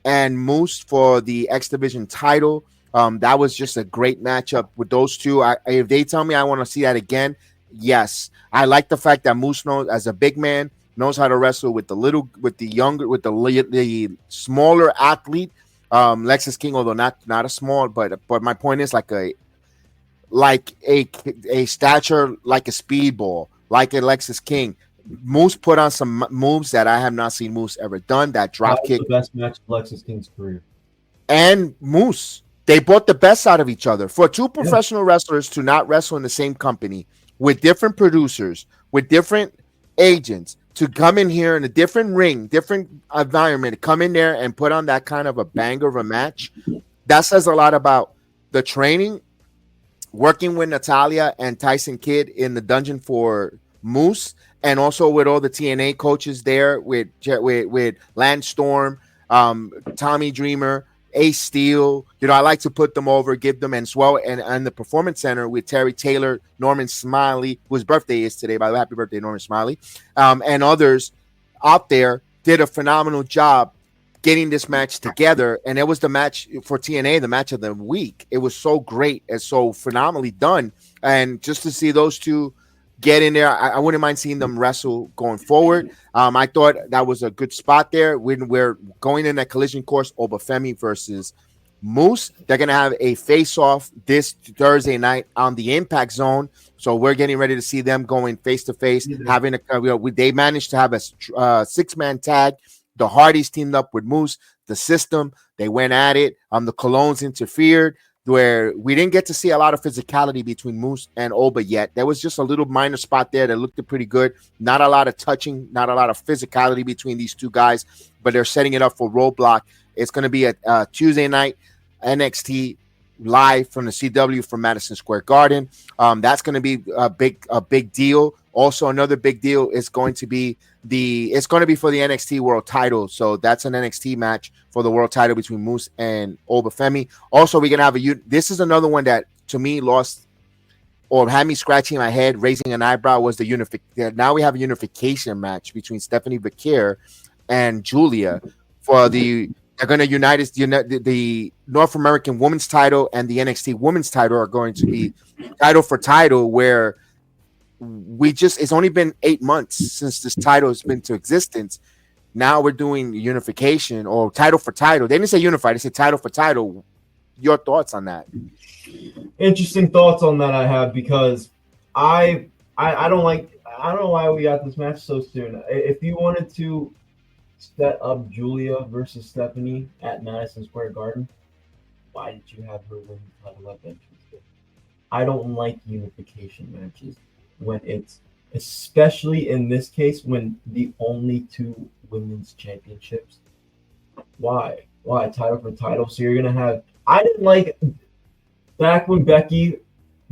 Speaker 1: and Moose for the X Division title. That was just a great matchup with those two. If they tell me I want to see that again, yes. I like the fact that Moose knows, as a big man, knows how to wrestle with the smaller athlete. Lexus King, although not a small, but my point is like a stature, like a speedball, like a Lexus King. Moose put on some moves that I have not seen Moose ever done. That drop kick,
Speaker 2: the best match of Lexus King's career.
Speaker 1: And Moose, they brought the best out of each other. For two professional wrestlers to not wrestle in the same company, with different producers, with different agents, to come in here in a different ring, different environment, come in there and put on that kind of a banger of a match, that says a lot about the training. Working with Natalia and Tyson Kidd in the dungeon for Moose, and also with all the TNA coaches there, with Lance Storm, Tommy Dreamer, Ace Steel. I like to put them over, give them, and swell, and the Performance Center with Terry Taylor, Norman Smiley, whose birthday is today, by the way. Happy birthday, Norman Smiley, and others out there did a phenomenal job getting this match together. And it was the match for TNA, the match of the week. It was so great and so phenomenally done. And just to see those two get in there, I wouldn't mind seeing them wrestle going forward. I thought that was a good spot there when we're going in that collision course, Obafemi versus Moose. They're gonna have a face-off this Thursday night on the Impact Zone. So we're getting ready to see them going face to face. Having they managed to have a 6-man tag. The Hardys teamed up with Moose. The System, they went at it. The Colognes interfered, where we didn't get to see a lot of physicality between Moose and Oba yet. There was just a little minor spot there that looked pretty good. Not a lot of touching, not a lot of physicality between these two guys, but they're setting it up for Roadblock. It's going to be a Tuesday night NXT live from the CW from Madison Square Garden. That's going to be a big deal. Also, another big deal is going to be for the NXT World Title. So that's an NXT match for the World Title between Moose and Obafemi. Also, we're gonna have this is another one that to me lost or had me scratching my head, raising an eyebrow. Was the unification? Now we have a unification match between Stephanie Bakir and Julia for the. They're going to unite the North American Women's Title and the NXT Women's Title are going to be title for title, where it's only been 8 months since this title has been to existence. Now we're doing unification or title for title. They didn't say unified, they said title for title. Your thoughts on that?
Speaker 2: Interesting thoughts on that I have, because I don't know why we got this match so soon. If you wanted to set up Julia versus Stephanie at Madison Square Garden, why did you have her win the title at entrance? I don't like unification matches when it's, especially in this case, when the only 2 women's championships. Why title for title? So you're gonna have. I didn't like back when Becky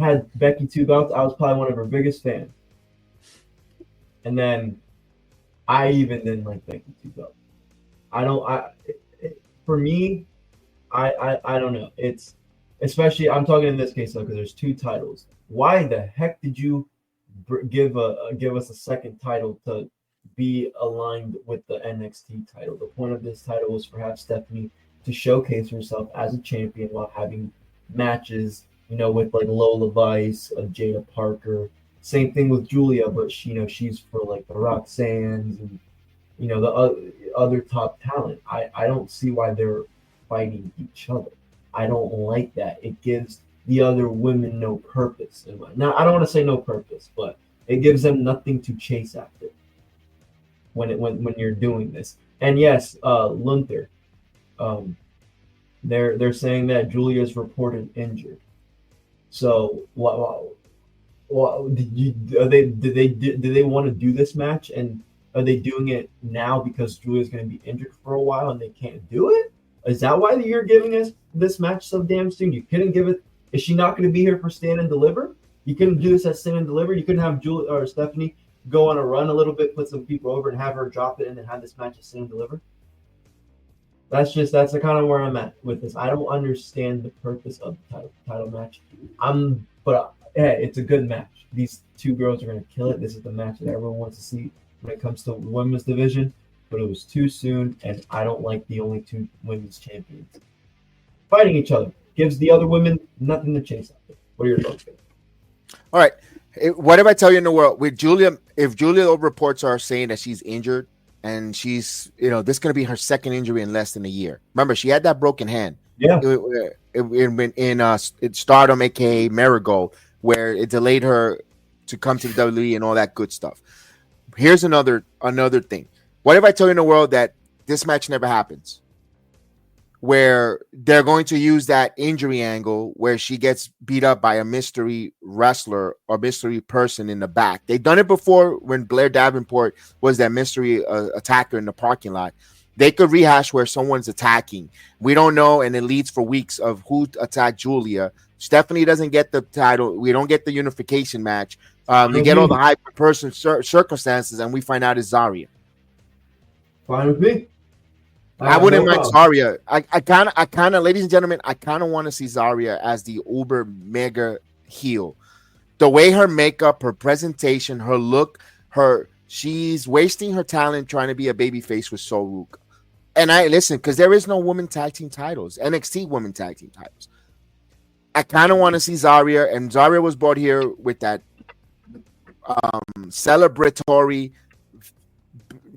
Speaker 2: had 2 belts. I was probably one of her biggest fans, and then I even didn't like Becky 2 belts. For me, I don't know. It's especially, I'm talking in this case though, because there's 2 titles. Why the heck did you give us a second title to be aligned with the NXT title? The point of this title was for Stephanie to showcase herself as a champion while having matches, with like Lola Vice, Jada Parker. Same thing with Julia, but she's for like the Roxannes and the other top talent. I don't see why they're fighting each other. I don't like that. It gives the other women no purpose. Now, I don't want to say no purpose, but it gives them nothing to chase after when you're doing this. And yes, Lunther, they're saying that Julia's reported injured. So did they want to do this match, and are they doing it now because Julia's going to be injured for a while and they can't do it? Is that why you're giving us this match so damn soon? You couldn't give it. Is she not going to be here for Stand and Deliver? You couldn't do this at Stand and Deliver. You couldn't have Julia or Stephanie go on a run a little bit, put some people over, and have her drop it, and then have this match at Stand and Deliver. That's the kind of where I'm at with this. I don't understand the purpose of the title match. But hey, it's a good match. These 2 girls are going to kill it. This is the match that everyone wants to see when it comes to women's division. But it was too soon, and I don't like the only 2 women's champions fighting each other. Gives the other women nothing to chase after. What are your thoughts?
Speaker 1: All right. What if I tell you in the world with Julia? If Julia reports are saying that she's injured and she's, this is going to be her second injury in less than a year. Remember, she had that broken hand.
Speaker 2: Yeah.
Speaker 1: In Stardom, aka Marigold, where it delayed her to come to the WWE and all that good stuff. Here's another thing. What if I tell you in the world that this match never happens? Where they're going to use that injury angle where she gets beat up by a mystery wrestler or mystery person in the back. They've done it before when Blair Davenport was that mystery attacker in the parking lot. They could rehash where someone's attacking. We don't know, and it leads for weeks of who attacked Julia. Stephanie doesn't get the title. We don't get the unification match. We get all the high person circumstances, and we find out it's Zarya.
Speaker 2: Fine with me.
Speaker 1: I wouldn't mind Zarya. I kind of, ladies and gentlemen, I kind of want to see Zarya as the uber mega heel. The way her makeup, her presentation, her look, she's wasting her talent trying to be a babyface with Soruk. And I listen, because there is no women tag team titles, NXT women tag team titles. I kind of want to see Zarya, and Zarya was brought here with that celebratory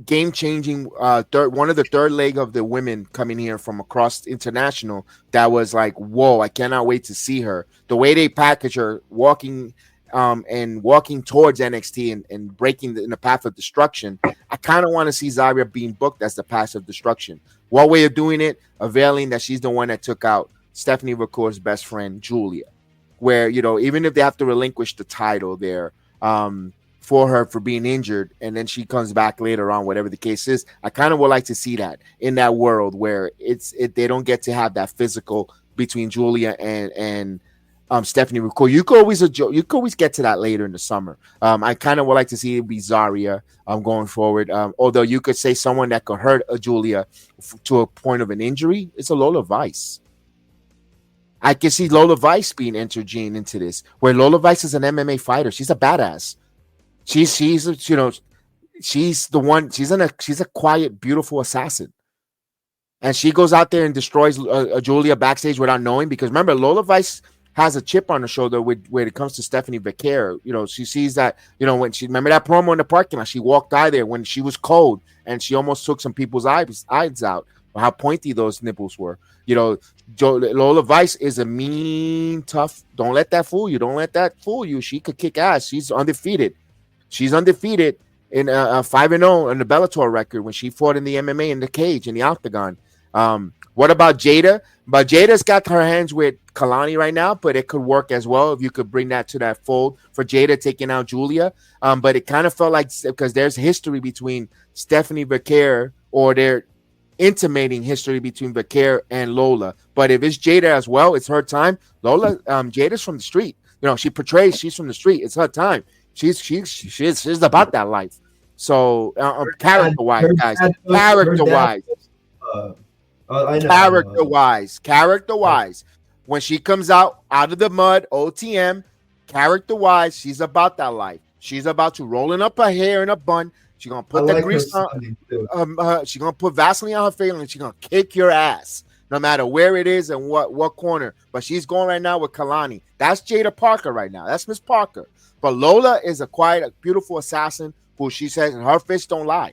Speaker 1: game changing one of the third leg of the women coming here from across international that was like, whoa, I cannot wait to see her. The way they package her walking and walking towards NXT and breaking in the path of destruction. I kind of want to see Zarya being booked as the path of destruction. One way of doing it, availing that she's the one that took out Stephanie McCour's best friend, Julia, where, you know, even if they have to relinquish the title there, for her for being injured, and then she comes back later on, whatever the case is. I kind of would like to see that in that world where they don't get to have that physical between Julia and Stephanie McCoy. You could always get to that later in the summer. I kind of would like to see it be Zarya going forward. Although you could say someone that could hurt Julia to a point of an injury, it's a Lola Vice. I can see Lola Vice being intergened into this, where Lola Vice is an MMA fighter. She's a badass. She's you know, she's the one. She's a quiet, beautiful assassin, and she goes out there and destroys Julia backstage without knowing. Because remember, Lola Vice has a chip on her shoulder when it comes to Stephanie Becerra. You know, she sees that. You know, when she remember that promo in the parking lot, she walked by there when she was cold, and she almost took some people's eyes out. How pointy those nipples were. You know, Lola Vice is a mean, tough. Don't let that fool you. Don't let that fool you. She could kick ass. She's undefeated. She's undefeated in 5-0 on the Bellator record when she fought in the MMA in the cage in the octagon. What about Jada? But Jada's got her hands with Kalani right now, but it could work as well if you could bring that to that fold for Jada taking out Julia. But it kind of felt like, because there's history between Stephanie Becerra, or they're intimating history between Becerra and Lola. But if it's Jada as well, it's her time. Lola, Jada's from the street. You know, she portrays she's from the street. It's her time. She's about that life. So character-wise, guys, character-wise, when she comes out of the mud, OTM, character-wise, she's about that life. She's about to rolling up her hair in a bun. She's gonna put the grease on. She's gonna put Vaseline on her face, and she's gonna kick your ass, no matter where it is and what corner. But she's going right now with Kalani. That's Jada Parker right now. That's Miss Parker. But Lola is a quiet, beautiful assassin who she says her fists don't lie.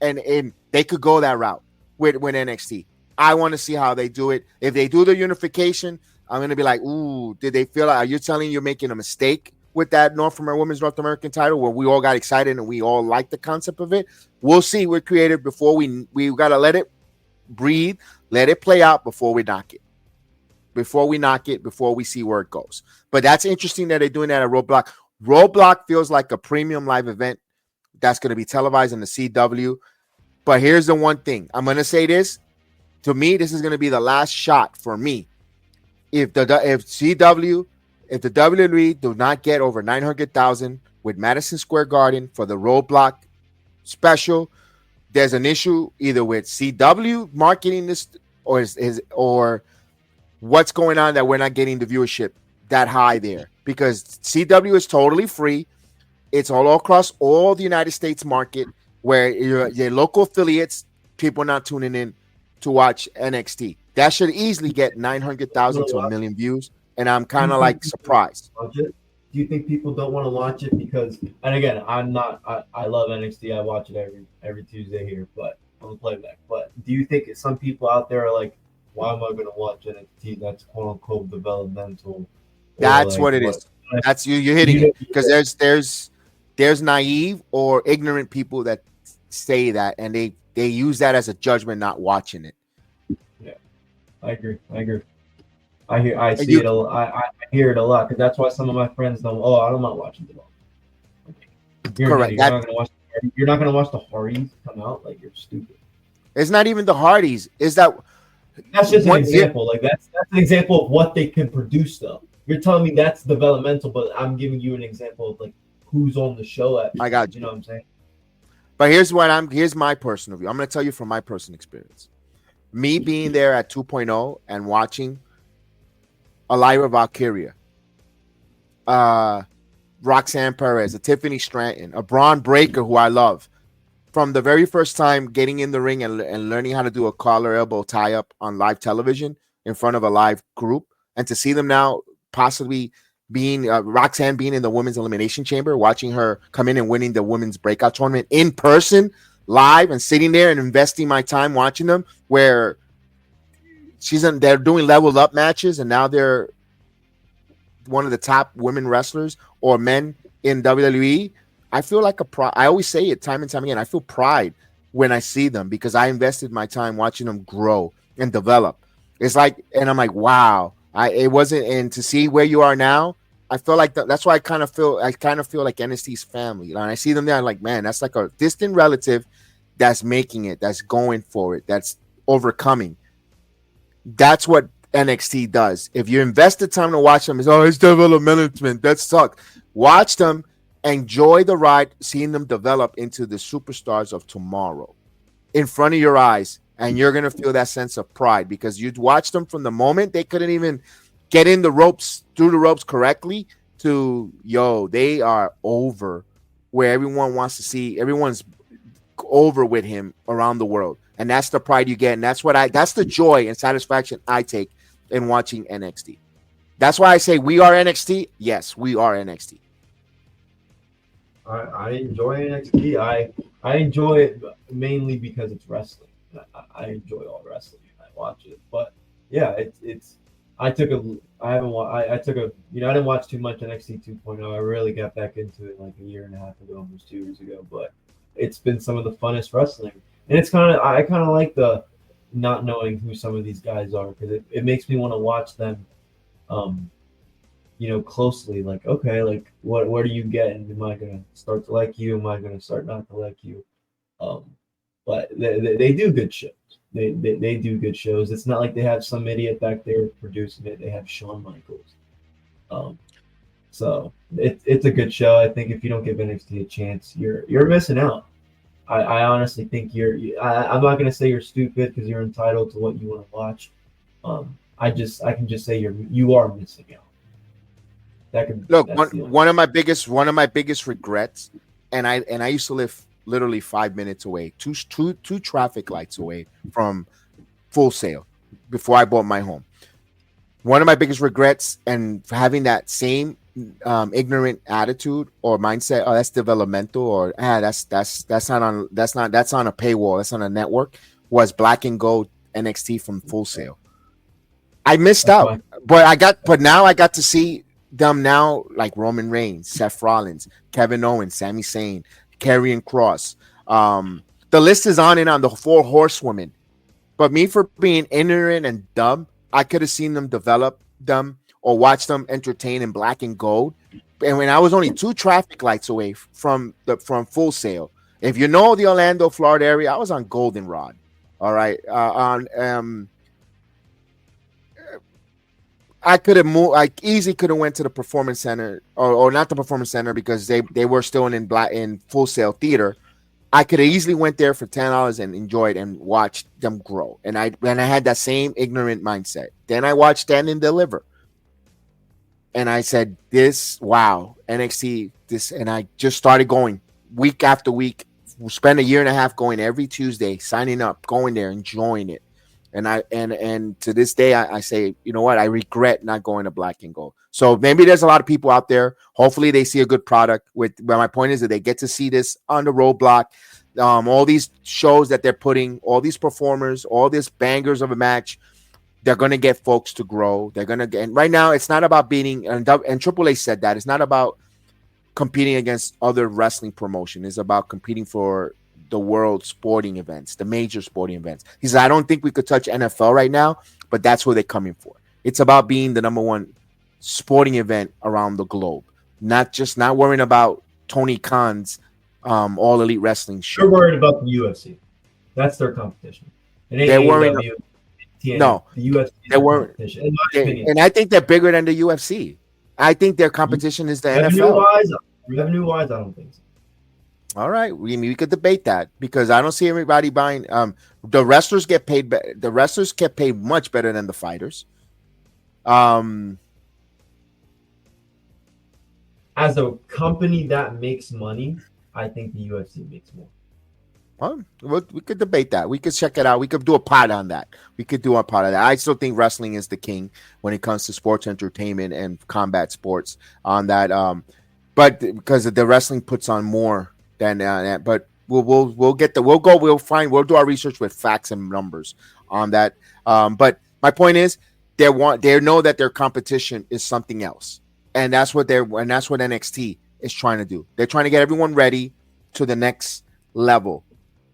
Speaker 1: And they could go that route with NXT. I want to see how they do it. If they do the unification, I'm going to be like, ooh, did they feel like, are you telling you're making a mistake with that Women's North American title where we all got excited and we all like the concept of it? We'll see. We're creative before we got to let it breathe, let it play out before we knock it. Before we see where it goes. But that's interesting that they're doing that at Roadblock. Roadblock feels like a premium live event that's going to be televised in the CW. But here's the one thing. I'm going to say this. To me, this is going to be the last shot for me. If the WWE do not get over 900,000 with Madison Square Garden for the Roadblock special, there's an issue either with CW marketing this or what's going on that we're not getting the viewership that high there, because CW is totally free. It's all across all the United States market, where your local affiliates, people not tuning in to watch NXT. That should easily get 900,000 to 1 million views, and I'm kind of like surprised.
Speaker 2: Do you think people don't want to watch it because? And again, I love NXT. I watch it every Tuesday here, but on the playback. But do you think some people out there are like, why am I going to watch NXT? That's quote unquote developmental.
Speaker 1: That's like, what it is. That's you're hitting it, because there's naive or ignorant people that say that, and they use that as a judgment, not watching it.
Speaker 2: Yeah, I agree. I see it. I hear it a lot, because that's why some of my friends know. Oh, I'm not watching it all. Correct. You're not going to watch the Hardys come out. Like, you're stupid.
Speaker 1: It's not even the Hardys. Is that?
Speaker 2: That's just an example. Like that's an example of what they can produce, though. You're telling me that's developmental, but I'm giving you an example of like who's on the show.
Speaker 1: I got you.
Speaker 2: You know what I'm saying?
Speaker 1: But here's my personal view. I'm going to tell you from my personal experience. Me being there at 2.0 and watching a Lyra Valkyria, Roxanne Perez, a Tiffany Stratton, a Braun Breaker, who I love, from the very first time getting in the ring and learning how to do a collar elbow tie up on live television in front of a live group, and to see them now possibly being Roxanne being in the women's elimination chamber, watching her come in and winning the women's breakout tournament in person. live and sitting there and investing my time watching them, where they're doing level up matches and now they're one of the top women wrestlers or men in WWE, I feel like I always say it time and time again. I feel pride when I see them because I invested my time watching them grow and develop. It's like, and I'm like, wow, it wasn't, and to see where you are now, I feel like that's why I kind of feel like NXT's family. And I see them there, I'm like, man, that's like a distant relative that's making it, that's going for it, that's overcoming. That's what NXT does. If you invest the time to watch them, it's development. That sucks. Watch them, enjoy the ride, seeing them develop into the superstars of tomorrow in front of your eyes, and you're gonna feel that sense of pride because you'd watch them from the moment they couldn't even get in the ropes, through the ropes correctly, to they are over where everyone wants to see. Everyone's over with him around the world. And that's the pride you get. And that's the joy and satisfaction I take in watching NXT. That's why I say we are NXT. Yes, we are NXT.
Speaker 2: I enjoy NXT. I enjoy it mainly because it's wrestling. I enjoy all wrestling. I watch it. But yeah, I didn't watch too much NXT 2.0. I really got back into it like a year and a half ago, almost 2 years ago. But it's been some of the funnest wrestling. And I kind of like the not knowing who some of these guys are because it makes me want to watch them, closely. Like, okay, like what do you get? And am I going to start to like you? Am I going to start not to like you? But they do good shows. They do good shows. It's not like they have some idiot back there producing it. They have Shawn Michaels. So it's a good show. I think if you don't give NXT a chance, you're missing out. I honestly think I'm not going to say you're stupid because you're entitled to what you want to watch. I can just say you are missing out.
Speaker 1: One of my biggest regrets, and I used to live literally 5 minutes away, two traffic lights away from Full Sail before I bought my home. One of my biggest regrets, and having that same ignorant attitude or mindset, that's developmental, or that's on a paywall, that's on a network, was Black and Gold NXT from Full Sail. I missed out, but now I got to see them now, like Roman Reigns, Seth Rollins, Kevin Owens, Sami Zayn, Karrion Kross. The list is on and on, the 4 horsewomen. But me, for being ignorant and dumb, I could have seen them develop them or watch them entertain in Black and Gold. And when I was only 2 traffic lights away from Full Sail, if you know the Orlando, Florida area, I was on Goldenrod. All right, I could have moved. I easily could have went to the Performance Center, or not the Performance Center, because they were still in Full Sail Theater. I could have easily went there for $10 and enjoyed and watched them grow. And I had that same ignorant mindset. Then I watched Stand and Deliver. And I said, wow, NXT, and I just started going week after week. We spent a year and a half going every Tuesday, signing up, going there, enjoying it. And to this day, I say, you know what? I regret not going to Black and Gold. So maybe there's a lot of people out there. Hopefully they see a good product. But my point is that they get to see this on the roadblock. All these shows that they're putting, all these performers, all these bangers of a match, they're going to get folks to grow. They're going to get, and right now it's not about beating, and AAA said that, it's not about competing against other wrestling promotion. It's about competing for the world sporting events, the major sporting events. He said, I don't think we could touch NFL right now, but that's what they're coming for. It's about being the number one sporting event around the globe, not worrying about Tony Khan's All Elite Wrestling show.
Speaker 2: They're worried about the UFC. That's their competition.
Speaker 1: They're worried. No,
Speaker 2: the UFC.
Speaker 1: They weren't. And I think they're bigger than the UFC. I think their competition is the NFL.
Speaker 2: Revenue-wise, I don't think so.
Speaker 1: All right, we could debate that because I don't see everybody buying. The wrestlers get paid. The wrestlers get paid much better than the fighters.
Speaker 2: As a company that makes money, I think the UFC makes more.
Speaker 1: Well, we could debate that. We could check it out. We could do a pod on that. I still think wrestling is the king when it comes to sports entertainment and combat sports on that. But because the wrestling puts on more than that. But We'll get the we'll do our research with facts and numbers on that. But my point is, they know that their competition is something else, and that's what NXT is trying to do. They're trying to get everyone ready to the next level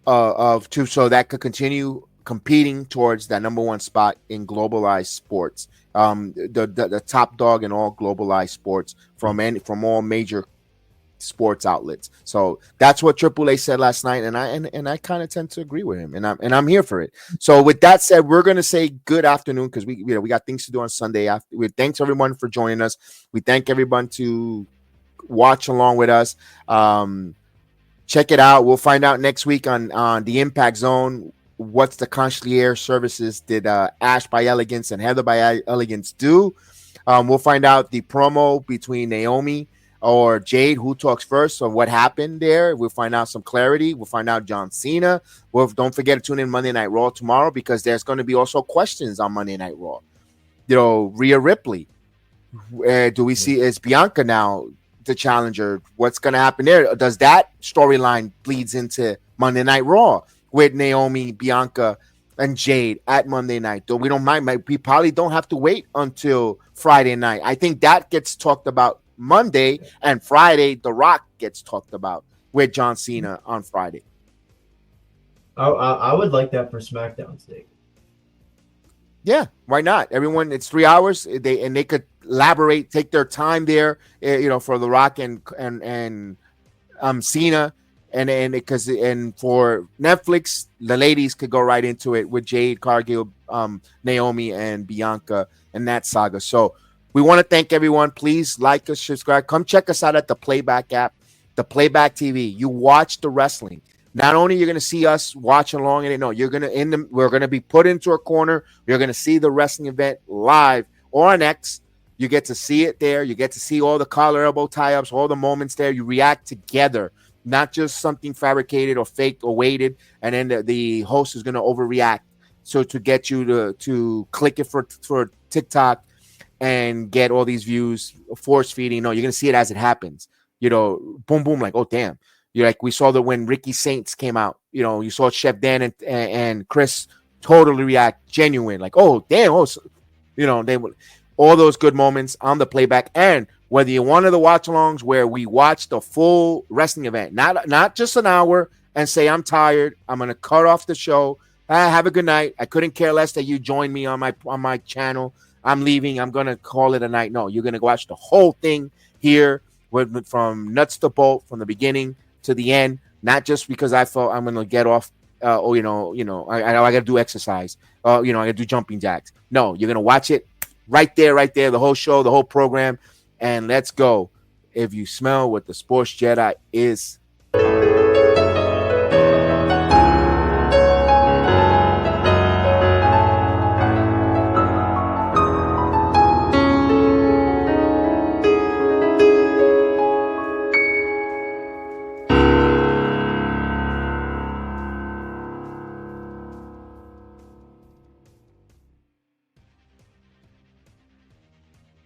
Speaker 1: so that could continue competing towards that number one spot in globalized sports. The top dog in all globalized sports from all major sports outlets. So that's what Triple A said last night, and I kind of tend to agree with him, and I'm here for it. So with that said, we're gonna say good afternoon because we got things to do on Sunday. Thanks everyone for joining us. We thank everyone to watch along with us. Check it out. We'll find out next week on the Impact Zone. What's the concierge services did Ash by Elegance and Heather by Elegance do? We'll find out the promo between Naomi or Jade, who talks first, so what happened there. We'll find out some clarity. We'll find out John Cena. Don't forget to tune in Monday Night Raw tomorrow because there's going to be also questions on Monday Night Raw. Rhea Ripley. Do we see is Bianca now the challenger? What's going to happen there? Does that storyline bleeds into Monday Night Raw with Naomi, Bianca, and Jade at Monday night? Though we don't mind, we probably don't have to wait until Friday night. I think that gets talked about Monday, and Friday, The Rock gets talked about with John Cena on Friday.
Speaker 2: I would like that for SmackDown's sake.
Speaker 1: Yeah, why not? Everyone, it's 3 hours. They could elaborate, take their time there, for The Rock and Cena, and for Netflix, the ladies could go right into it with Jade, Cargill, Naomi, and Bianca, and that saga. So we want to thank everyone. Please like us, subscribe. Come check us out at the Playback app, the Playback TV. You watch the wrestling. Not only you're going to see us watching along in it, no, we're going to be put into a corner. You're going to see the wrestling event live or on X. You get to see it there. You get to see all the collar elbow tie-ups, all the moments there. You react together, not just something fabricated or faked or weighted, and then the host is going to overreact. So to get you to click it for TikTok and get all these views, force feeding. No, you're going to see it as it happens. Boom, boom, like, oh, damn. You're like, we saw that when Ricky Saints came out, you saw Chef Dan and Chris totally react genuine. Like, oh, damn. Oh, they would, all those good moments on the Playback. And whether you're one of the watch-alongs where we watch the full wrestling event, not just an hour and say, I'm tired, I'm going to cut off the show. Have a good night. I couldn't care less that you joined me on my channel. I'm leaving. I'm going to call it a night. No, you're going to watch the whole thing here from nuts to bolt, from the beginning to the end, not just because I felt I'm going to get off, I got to do exercise. I got to do jumping jacks. No, you're going to watch it right there, the whole show, the whole program, and let's go. If you smell what the Sports Jedi is.